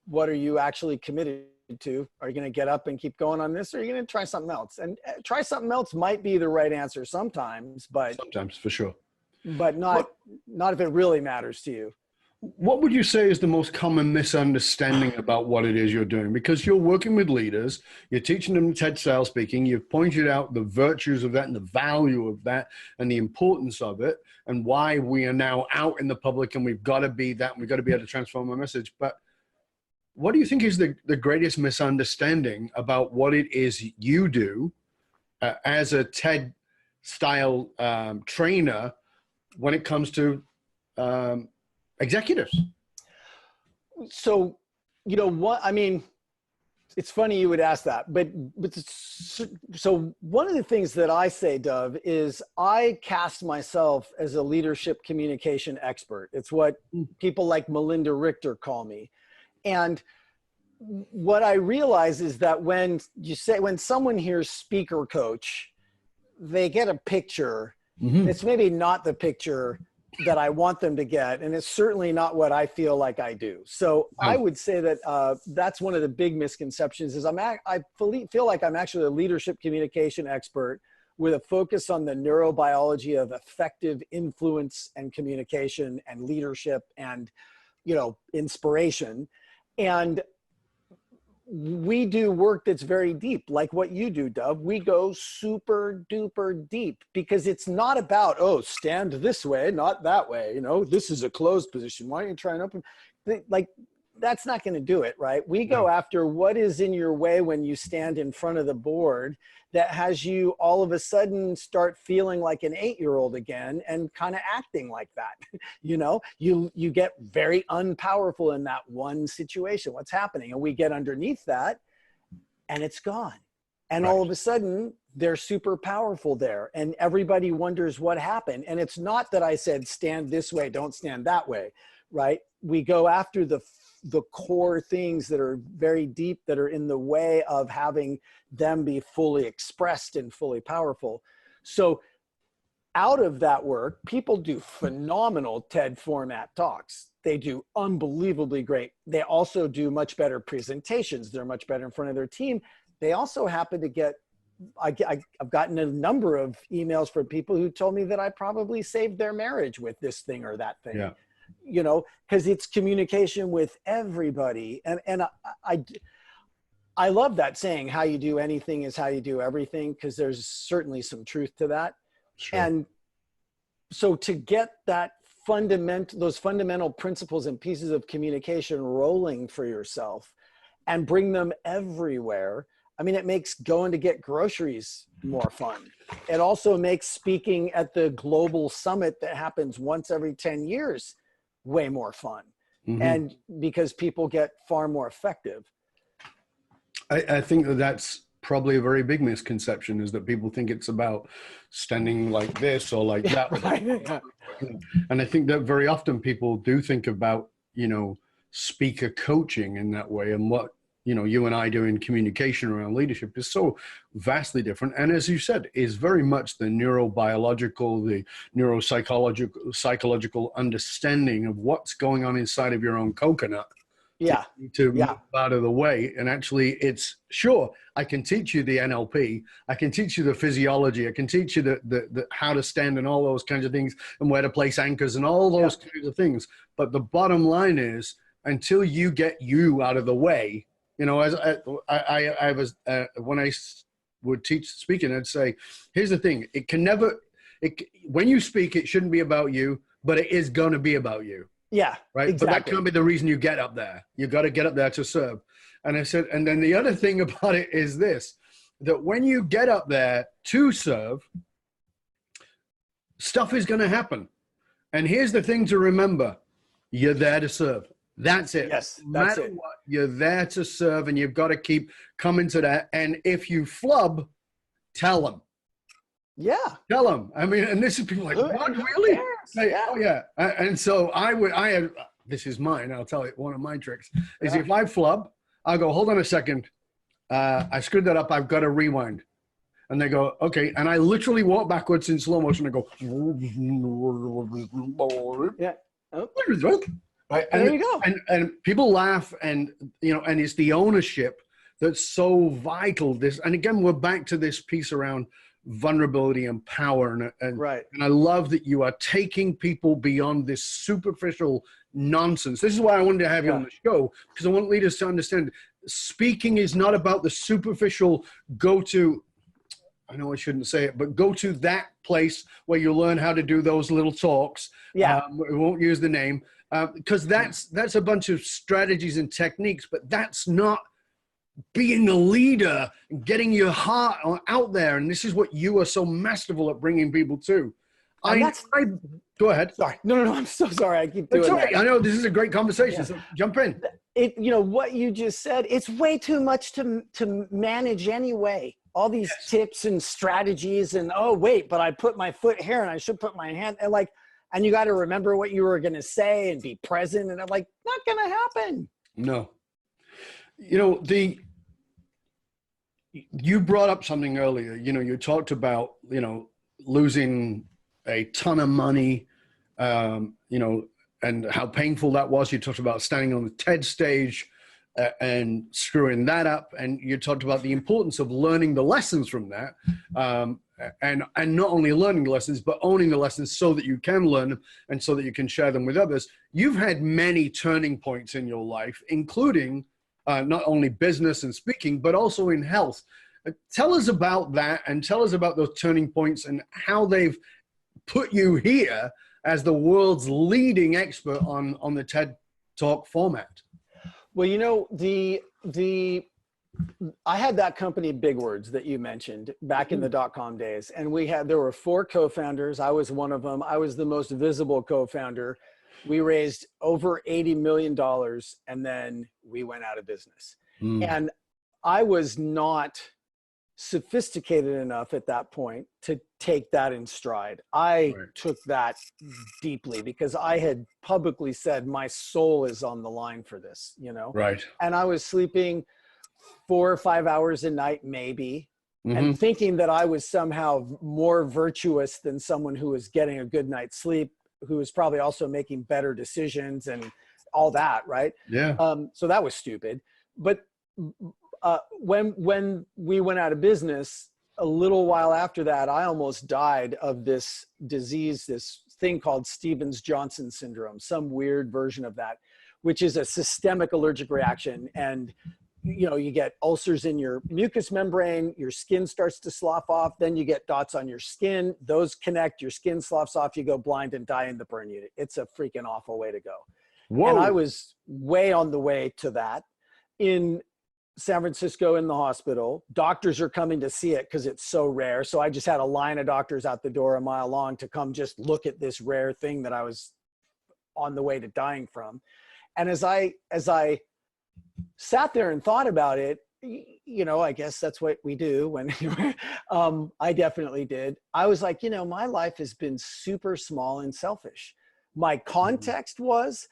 what are you actually committed to? Are you going to get up and keep going on this, or are you going to try something else? And try something else might be the right answer sometimes, but sometimes, for sure. But not if it really matters to you. What would you say is the most common misunderstanding about what it is you're doing? Because you're working with leaders, you're teaching them TED style speaking, you've pointed out the virtues of that and the value of that and the importance of it and why we are now out in the public and we've got to be that and we've got to be able to transform our message. But what do you think is the greatest misunderstanding about what it is you do as a TED style trainer when it comes to executives? So, you know what, I mean, it's funny you would ask that, but so one of the things that I say, Dove, is I cast myself as a leadership communication expert. It's what people like Melinda Richter call me. And what I realize is that when someone hears speaker coach, they get a picture. It's maybe not the picture that I want them to get. And it's certainly not what I feel like I do. So I would say that that's one of the big misconceptions is I feel like I'm actually a leadership communication expert with a focus on the neurobiology of effective influence and communication and leadership and, you know, inspiration. And we do work that's very deep, like what you do, Dove. We go super duper deep because it's not about, oh, stand this way, not that way. You know, this is a closed position. Why don't you try and open? Like, that's not going to do it, right? We go after what is in your way when you stand in front of the board that has you all of a sudden start feeling like an 8-year-old again and kind of acting like that. You know, you get very unpowerful in that one situation. What's happening? And we get underneath that and it's gone. And all of a sudden, they're super powerful there. And everybody wonders what happened. And it's not that I said, stand this way, don't stand that way, right? We go after the core things that are very deep, that are in the way of having them be fully expressed and fully powerful. So out of that work, people do phenomenal TED format talks. They do unbelievably great. They also do much better presentations. They're much better in front of their team. They also happen to get, I've gotten a number of emails from people who told me that I probably saved their marriage with this thing or that thing, you know, because it's communication with everybody. And I love that saying, how you do anything is how you do everything, because there's certainly some truth to that. Sure. And so to get that those fundamental principles and pieces of communication rolling for yourself and bring them everywhere, I mean, it makes going to get groceries more fun. It also makes speaking at the global summit that happens once every 10 years way more fun. Mm-hmm. And because people get far more effective. I think that's probably a very big misconception, is that people think it's about standing like this or like that. Right. And I think that very often people do think about, you know, speaker coaching in that way, and what, you know, you and I do in communication around leadership is so vastly different. And as you said, is very much the neurobiological, the psychological understanding of what's going on inside of your own coconut. To move out of the way. And actually, it's sure, I can teach you the NLP, I can teach you the physiology, I can teach you the how to stand and all those kinds of things, and where to place anchors and all those kinds of things. But the bottom line is, until you get you out of the way, you know, as I was when I would teach speaking, I'd say, here's the thing: it can never, when you speak, it shouldn't be about you, but it is going to be about you. Yeah, right. Exactly. But that can't be the reason you get up there. You got to get up there to serve. And I said, and then the other thing about it is this, that when you get up there to serve, stuff is going to happen. And here's the thing to remember: you're there to serve. That's it. Yes, no matter what, you're there to serve, and you've got to keep coming to that. And if you flub, tell them. Yeah. Tell them. I mean, and this is people like, what, really? Oh, yeah. And so this is mine. I'll tell you, one of my tricks is if I flub, I'll go, hold on a second. I screwed that up. I've got to rewind. And they go, okay. And I literally walk backwards in slow motion and go, yeah. Oh. Right. And there you go. And people laugh, and, you know, and it's the ownership that's so vital. And again, we're back to this piece around vulnerability and power, and I love that you are taking people beyond this superficial nonsense. This is why I wanted to have you on the show, because I want leaders to understand speaking is not about the superficial I know I shouldn't say it, but go to that place where you learn how to do those little talks. We won't use the name, because that's a bunch of strategies and techniques, but that's not being a leader and getting your heart out there. And this is what you are so masterful at bringing people to. Go ahead. Sorry. No. I'm so sorry. I keep doing that. I know this is a great conversation. So jump in. You know, what you just said, it's way too much to manage anyway. All these tips and strategies, and, oh, wait, but I put my foot here and I should put my hand, and you got to remember what you were going to say and be present. And I'm like, not going to happen. No. You know, you brought up something earlier. You know, you talked about, you know, losing a ton of money, you know, and how painful that was. You talked about standing on the TED stage and screwing that up. And you talked about the importance of learning the lessons from that. And not only learning the lessons, but owning the lessons so that you can learn them and so that you can share them with others. You've had many turning points in your life, including not only business and speaking, but also in health. Tell us about that, and tell us about those turning points and how they've put you here as the world's leading expert on the TED Talk format. Well, you know, I had that company, Big Words, that you mentioned back in the .com days, and there were 4 co-founders. I was one of them. I was the most visible co-founder. We raised over $80 million, and then we went out of business. And I was not sophisticated enough at that point to take that in stride. I took that deeply because I had publicly said my soul is on the line for this, you know? Right. And I was sleeping 4 or 5 hours a night, maybe, and thinking that I was somehow more virtuous than someone who was getting a good night's sleep, who was probably also making better decisions and all that, right? Yeah. So that was stupid. But when we went out of business, a little while after that, I almost died of this disease, this thing called Stevens-Johnson syndrome, some weird version of that, which is a systemic allergic reaction. And you know, you get ulcers in your mucous membrane, your skin starts to slough off, then you get dots on your skin, those connect, your skin sloughs off, you go blind and die in the burn unit. It's a freaking awful way to go. Whoa. And I was way on the way to that in San Francisco in the hospital. Doctors are coming to see it because it's so rare. So I just had a line of doctors out the door a mile long to come just look at this rare thing that I was on the way to dying from. And as I sat there and thought about it, you know, I guess that's what we do when I definitely did. I was like, you know, my life has been super small and selfish. My context was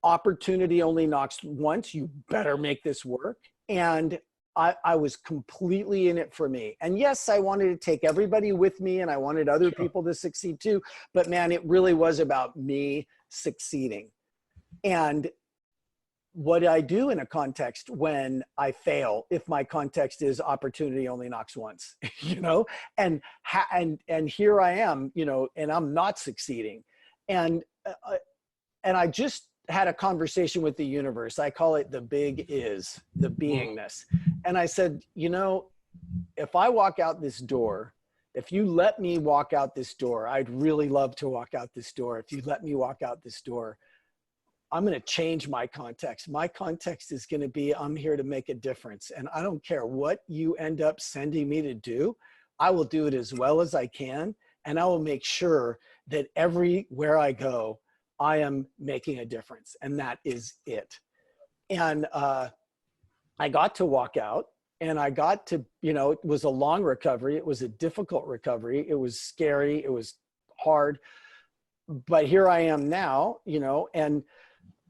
opportunity only knocks once. You better make this work. And I was completely in it for me. And yes, I wanted to take everybody with me and I wanted other people to succeed too. But man, it really was about me succeeding. And what do I do in a context when I fail if my context is opportunity only knocks once, you know, and here I am, you know, and I'm not succeeding. And I just had a conversation with the universe. I call it the big is, the beingness. And I said, you know, if I walk out this door, if you let me walk out this door, I'd really love to walk out this door. If you let me walk out this door, I'm going to change my context. My context is going to be, I'm here to make a difference. And I don't care what you end up sending me to do. I will do it as well as I can. And I will make sure that everywhere I go, I am making a difference. And that is it. And I got to walk out and I got to, you know, it was a long recovery. It was a difficult recovery. It was scary. It was hard. But here I am now, you know, and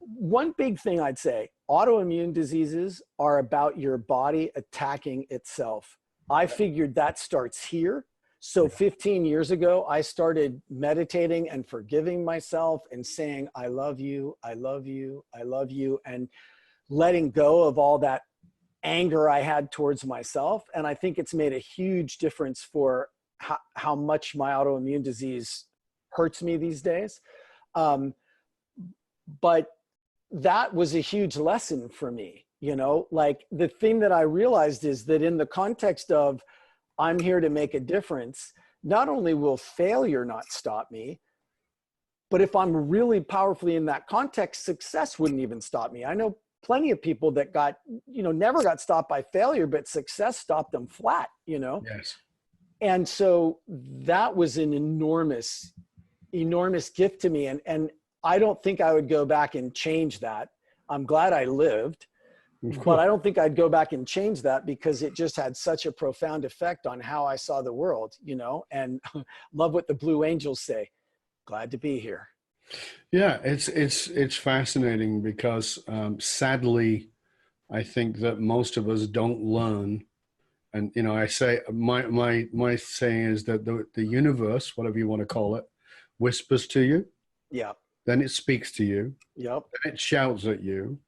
one big thing I'd say, autoimmune diseases are about your body attacking itself. I figured that starts here. So 15 years ago, I started meditating and forgiving myself and saying, I love you, I love you, I love you, and letting go of all that anger I had towards myself. And I think it's made a huge difference for how much my autoimmune disease hurts me these days. But that was a huge lesson for me, you know, like the thing that I realized is that in the context of I'm here to make a difference, not only will failure not stop me, but if I'm really powerfully in that context, success wouldn't even stop me. I know plenty of people that got, you know, never got stopped by failure, but success stopped them flat, you know? Yes. And so that was an enormous, enormous gift to me. And I don't think I would go back and change that. I'm glad I lived, but I don't think I'd go back and change that because it just had such a profound effect on how I saw the world, you know, and love what the Blue Angels say. Glad to be here. Yeah, it's fascinating because sadly, I think that most of us don't learn. And, you know, I say my saying is that the universe, whatever you want to call it, whispers to you. Yeah. Then it speaks to you. Yep. Then it shouts at you.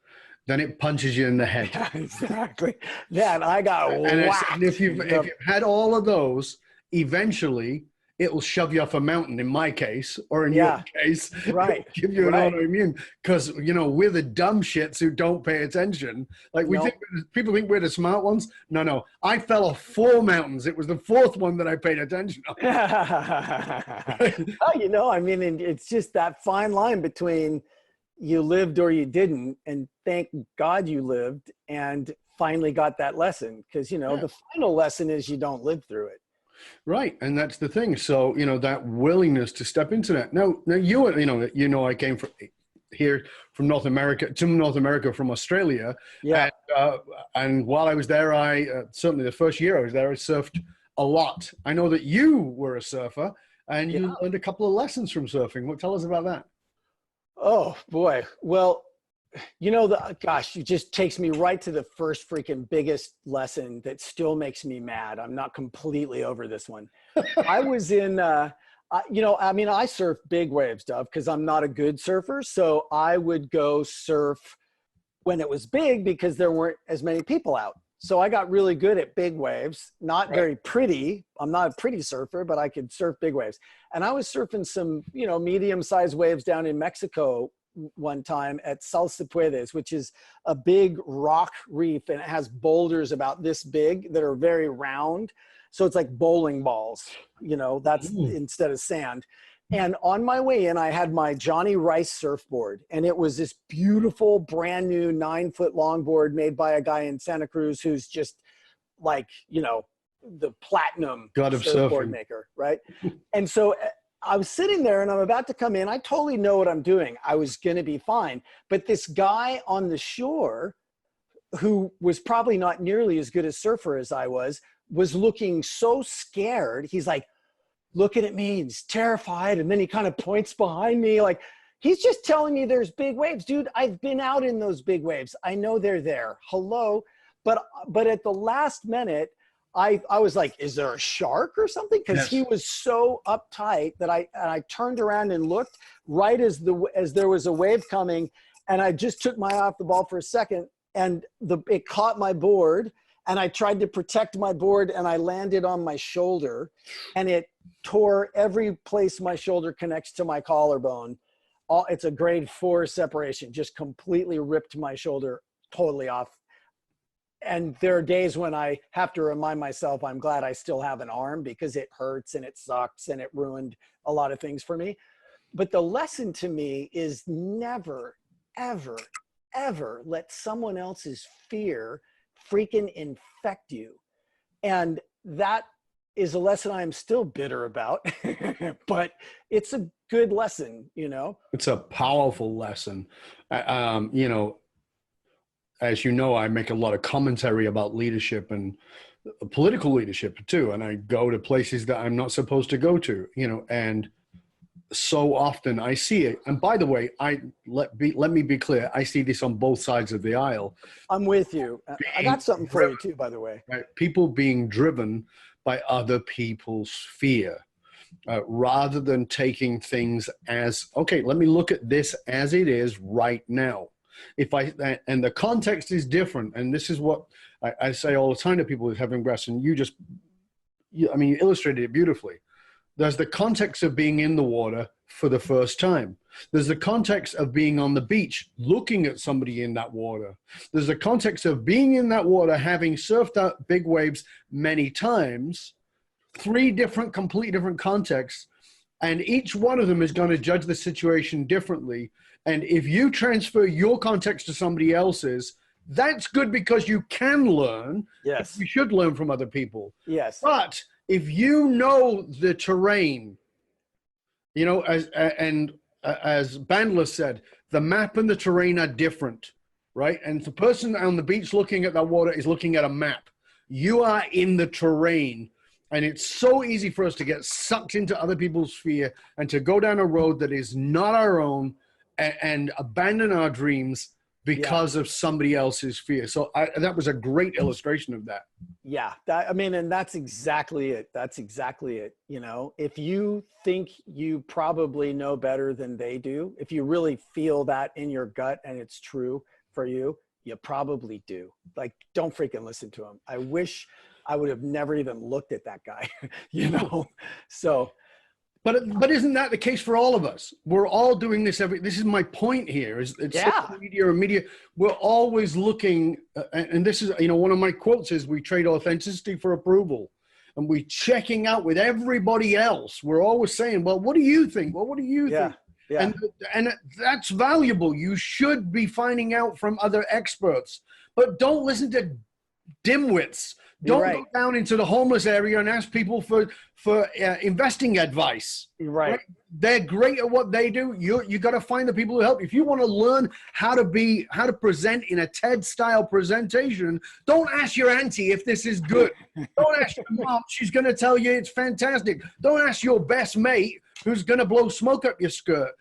Then it punches you in the head. Yeah, exactly. Then I got whacked. And if you've had all of those, eventually it'll shove you off a mountain in my case, or in your case, right. give you an autoimmune. Because, you know, we're the dumb shits who don't pay attention. Like people think we're the smart ones. No. I fell off 4 mountains. It was the 4th one that I paid attention on. Oh, you know, I mean, it's just that fine line between you lived or you didn't, and thank God you lived and finally got that lesson. Because, you know, the final lesson is you don't live through it. Right. And that's the thing. So, you know, that willingness to step into that. Now you know, I came from here from North America from Australia. Yeah. And while I was there, I certainly the first year I was there, I surfed a lot. I know that you were a surfer and you learned a couple of lessons from surfing. What tell us about that? Oh boy. Well, gosh, it just takes me right to the first freaking biggest lesson that still makes me mad. I'm not completely over this one. I was in, I surf big waves, Dove, because I'm not a good surfer. So I would go surf when it was big because there weren't as many people out. So I got really good at big waves, not very pretty. I'm not a pretty surfer, but I could surf big waves. And I was surfing some, medium-sized waves down in Mexico one time at Salsipuedes, which is a big rock reef, and it has boulders about this big that are very round. So it's like bowling balls, that's instead of sand. And on my way in, I had my Johnny Rice surfboard, and it was this beautiful, brand new 9-foot longboard made by a guy in Santa Cruz who's just like, the platinum surfboard maker, right? And so I was sitting there and I'm about to come in. I totally know what I'm doing. I was going to be fine. But this guy on the shore, who was probably not nearly as good a surfer as I was looking so scared. He's like, looking at me, he's terrified. And then he kind of points behind me like, he's just telling me there's big waves. Dude, I've been out in those big waves. I know they're there. Hello. But at the last minute, I was like, is there a shark or something? Because he was so uptight that I turned around and looked right as there was a wave coming, and I just took my eye off the ball for a second, and it caught my board, and I tried to protect my board, and I landed on my shoulder, and it tore every place my shoulder connects to my collarbone. It's a grade 4 separation, just completely ripped my shoulder totally off. And there are days when I have to remind myself I'm glad I still have an arm, because it hurts and it sucks and it ruined a lot of things for me. But the lesson to me is never, ever, ever let someone else's fear freaking infect you. And that is a lesson I am still bitter about, but it's a good lesson, It's a powerful lesson. As you know, I make a lot of commentary about leadership and political leadership too. And I go to places that I'm not supposed to go to, and so often I see it. And by the way, let me be clear. I see this on both sides of the aisle. I'm with you. I got something for you too, by the way. Right? People being driven by other people's fear, rather than taking things as, okay, let me look at this as it is right now. And the context is different. And this is what I say all the time to people with having breasts, and you illustrated it beautifully. There's the context of being in the water for the first time. There's the context of being on the beach, looking at somebody in that water. There's the context of being in that water, having surfed out big waves many times. 3 completely different contexts. And each one of them is going to judge the situation differently. And if you transfer your context to somebody else's, that's good, because you can learn. Yes. You should learn from other people. Yes. But if you know the terrain, as Bandler said, the map and the terrain are different, right? And the person on the beach looking at that water is looking at a map. You are in the terrain. And it's so easy for us to get sucked into other people's fear and to go down a road that is not our own, and abandon our dreams because of somebody else's fear. So that was a great illustration of that. Yeah. And that's exactly it. That's exactly it. If you think you probably know better than they do, if you really feel that in your gut and it's true for you, you probably do. Like, don't freaking listen to them. I wish I would have never even looked at that guy, so. But isn't that the case for all of us? We're all doing this this is my point here, is it's social media or media. We're always looking, and this is, one of my quotes is, we trade authenticity for approval, and we're checking out with everybody else. We're always saying, well, what do you think? Well, what do you think? Yeah. And that's valuable. You should be finding out from other experts, but don't listen to dimwits. You're Don't right. go down into the homeless area and ask people for investing advice. Right. They're great at what they do. You got to find the people who help. If you want to learn how to present in a TED style presentation, don't ask your auntie if this is good. Don't ask your mom. She's going to tell you it's fantastic. Don't ask your best mate who's going to blow smoke up your skirt.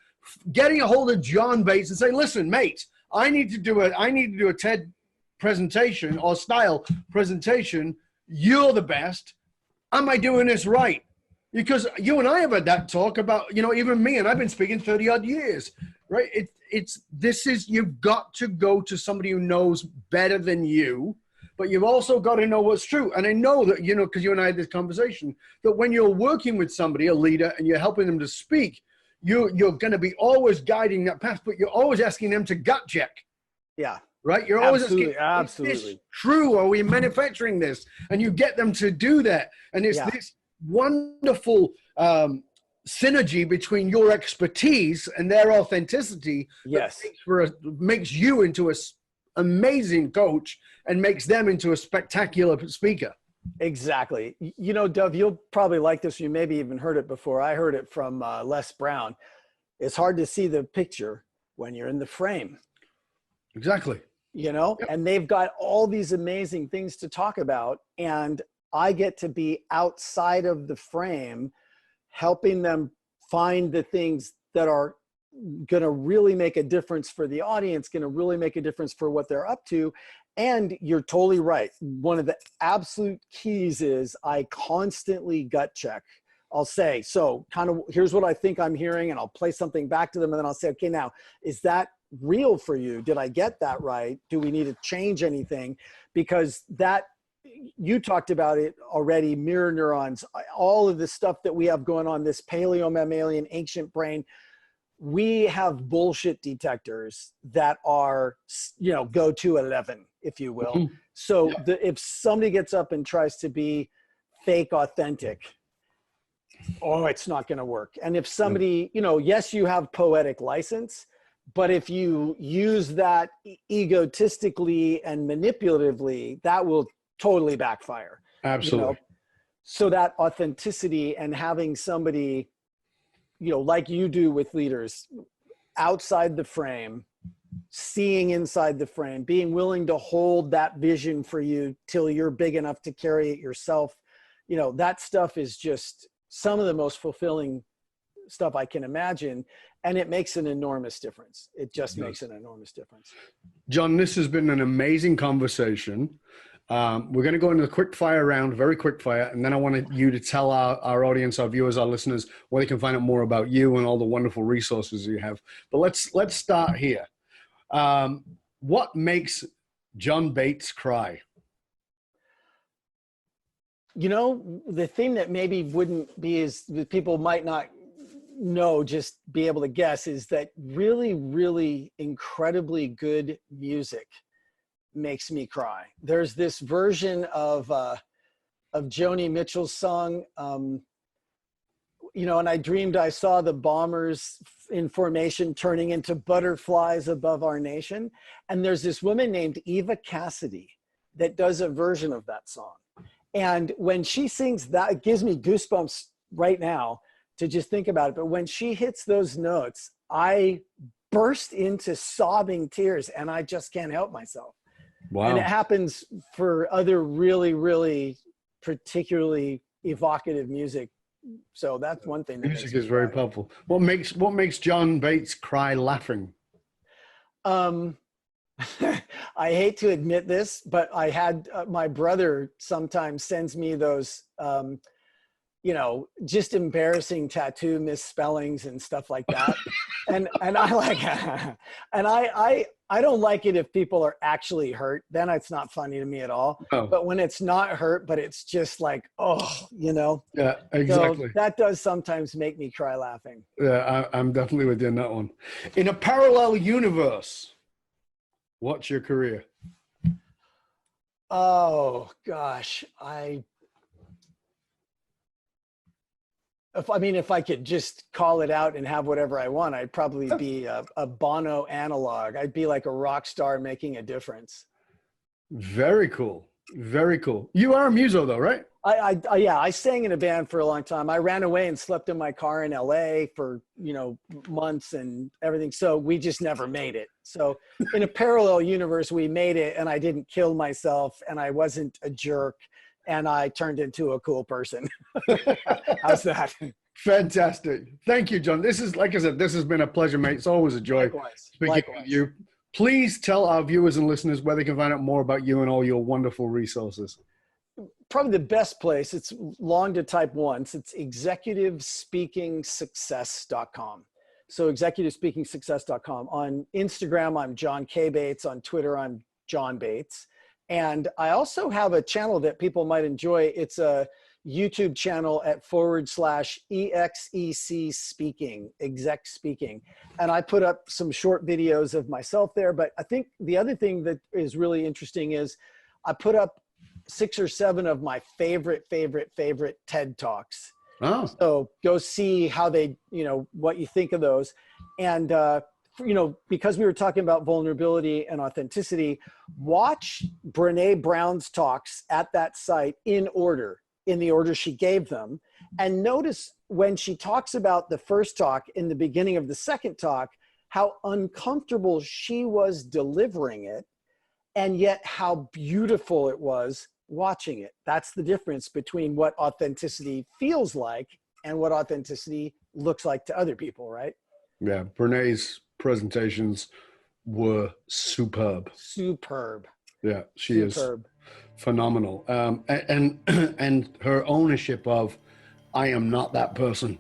Getting a hold of John Bates and say, listen, mate, I need to do a TED presentation or style presentation. You're the best. Am I doing this right? Because you and I have had that talk about, even me, and I've been speaking 30 odd years, right? You've got to go to somebody who knows better than you, but you've also got to know what's true. And I know that, because you and I had this conversation, that when you're working with somebody, a leader, and you're helping them to speak, you're going to be always guiding that path, but you're always asking them to gut check. Yeah. Right? You're always absolutely, asking, absolutely. is this true? Are we manufacturing this? And you get them to do that. And it's this wonderful synergy between your expertise and their authenticity. Yes. Makes you into an amazing coach and makes them into a spectacular speaker. Exactly. Dov, you'll probably like this. You maybe even heard it before. I heard it from Les Brown. It's hard to see the picture when you're in the frame. Exactly. Yep. And they've got all these amazing things to talk about. And I get to be outside of the frame, helping them find the things that are going to really make a difference for the audience, going to really make a difference for what they're up to. And you're totally right. One of the absolute keys is I constantly gut check. I'll say, so kind of, here's what I think I'm hearing, and I'll play something back to them. And then I'll say, okay, now, is that real for you? Did I get that right? Do we need to change anything? Because you talked about it already, mirror neurons, all of the stuff that we have going on, this paleo-mammalian ancient brain. We have bullshit detectors that are, go to 11, if you will. Mm-hmm. So if somebody gets up and tries to be fake authentic, it's not going to work. And if somebody, yes, you have poetic license, but if you use that egotistically and manipulatively, that will totally backfire. Absolutely. So that authenticity and having somebody, like you do with leaders, outside the frame, seeing inside the frame, being willing to hold that vision for you till you're big enough to carry it yourself. That stuff is just some of the most fulfilling stuff I can imagine. And it makes an enormous difference. It just makes an enormous difference. John, this has been an amazing conversation. We're going to go into the quick fire round, very quick fire. And then I wanted you to tell our audience, our viewers, our listeners, where they can find out more about you and all the wonderful resources you have. But let's start here. What makes John Bates cry? The thing that maybe wouldn't be as people might not know, just be able to guess, is that really, really incredibly good music makes me cry. There's this version of Joni Mitchell's song, and I dreamed I saw the bombers in formation turning into butterflies above our nation. And there's this woman named Eva Cassidy that does a version of that song. And when she sings that, it gives me goosebumps right now to just think about it. But when she hits those notes, I burst into sobbing tears and I just can't help myself. Wow. And it happens for other really, really particularly evocative music. So that's one thing. Music is very powerful. What makes John Bates cry laughing? I hate to admit this, but I had my brother sometimes sends me those, just embarrassing tattoo misspellings and stuff like that. and I like, and I don't like it if people are actually hurt. Then it's not funny to me at all. Oh. But when it's not hurt, but it's just like, Yeah, exactly. So that does sometimes make me cry laughing. Yeah, I'm definitely with you on that one. In a parallel universe, what's your career? Oh gosh, if I could just call it out and have whatever I want, I'd probably be a Bono analog. I'd be like a rock star making a difference. Very cool. Very cool. You are a muso though, right? Yeah, I sang in a band for a long time. I ran away and slept in my car in LA for, months and everything. So we just never made it. So in a parallel universe, we made it and I didn't kill myself and I wasn't a jerk and I turned into a cool person. How's that? Fantastic. Thank you, John. This is, like I said, this has been a pleasure, mate. It's always a joy speaking with you. Please tell our viewers and listeners where they can find out more about you and all your wonderful resources. Probably the best place, it's long to type once, it's executivespeakingsuccess.com. So executivespeakingsuccess.com. On Instagram, I'm John K. Bates. On Twitter, I'm John Bates. And I also have a channel that people might enjoy. It's a YouTube channel at /EXEC speaking, exec speaking. And I put up some short videos of myself there. But I think the other thing that is really interesting is I put up 6 or 7 of my favorite TED Talks. Oh. So go see how they, what you think of those. And, because we were talking about vulnerability and authenticity, watch Brene Brown's talks at that site in the order she gave them. And notice when she talks about the first talk in the beginning of the second talk, how uncomfortable she was delivering it, and yet how beautiful it was watching it. That's the difference between what authenticity feels like and what authenticity looks like to other people, right? Yeah, Brene's presentations were superb. Yeah, she is phenomenal. And her ownership of, I am not that person,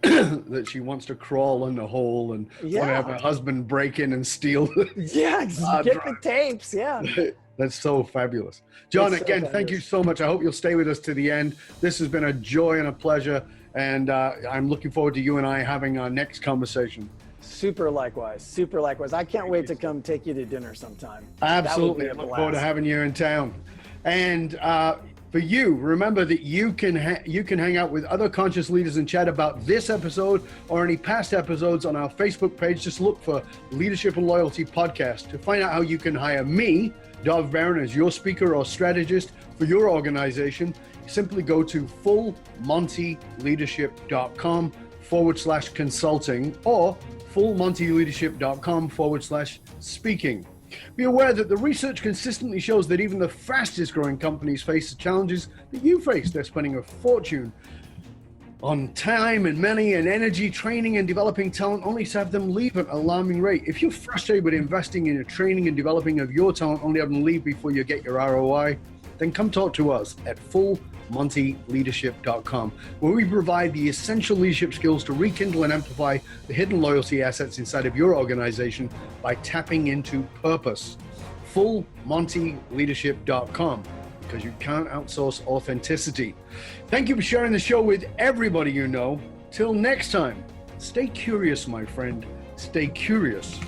that she wants to crawl in the hole and have her husband break in and steal. Get the tapes. Yeah. That's so fabulous. John, again, thank you so much. I hope you'll stay with us to the end. This has been a joy and a pleasure. And I'm looking forward to you and I having our next conversation. Super likewise. I can't wait to come take you to dinner sometime. Absolutely. I look forward to having you in town. And for you, remember that you can hang out with other conscious leaders and chat about this episode or any past episodes on our Facebook page. Just look for Leadership and Loyalty Podcast. To find out how you can hire me, Dov Baron, as your speaker or strategist for your organization, simply go to fullmontyleadership.com/consulting or fullmontyleadership.com/speaking. Be aware that the research consistently shows that even the fastest growing companies face the challenges that you face. They're spending a fortune on time and money and energy training and developing talent only to have them leave at an alarming rate. If you're frustrated with investing in the training and developing of your talent only have them leave before you get your ROI, then come talk to us at fullmontyleadership.com, where we provide the essential leadership skills to rekindle and amplify the hidden loyalty assets inside of your organization by tapping into purpose. fullmontyleadership.com, because you can't outsource authenticity. Thank you for sharing the show with everybody you know. Till next time, stay curious, my friend. Stay curious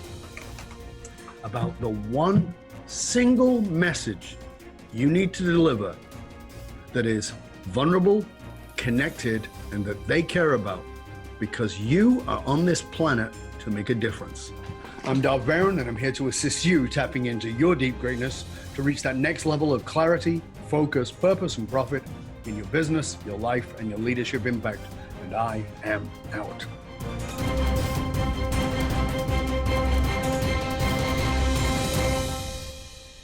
about the one single message you need to deliver that is vulnerable, connected, and that they care about, because you are on this planet to make a difference. I'm Dov Baron, and I'm here to assist you tapping into your deep greatness to reach that next level of clarity, focus, purpose, and profit in your business, your life, and your leadership impact. And I am out.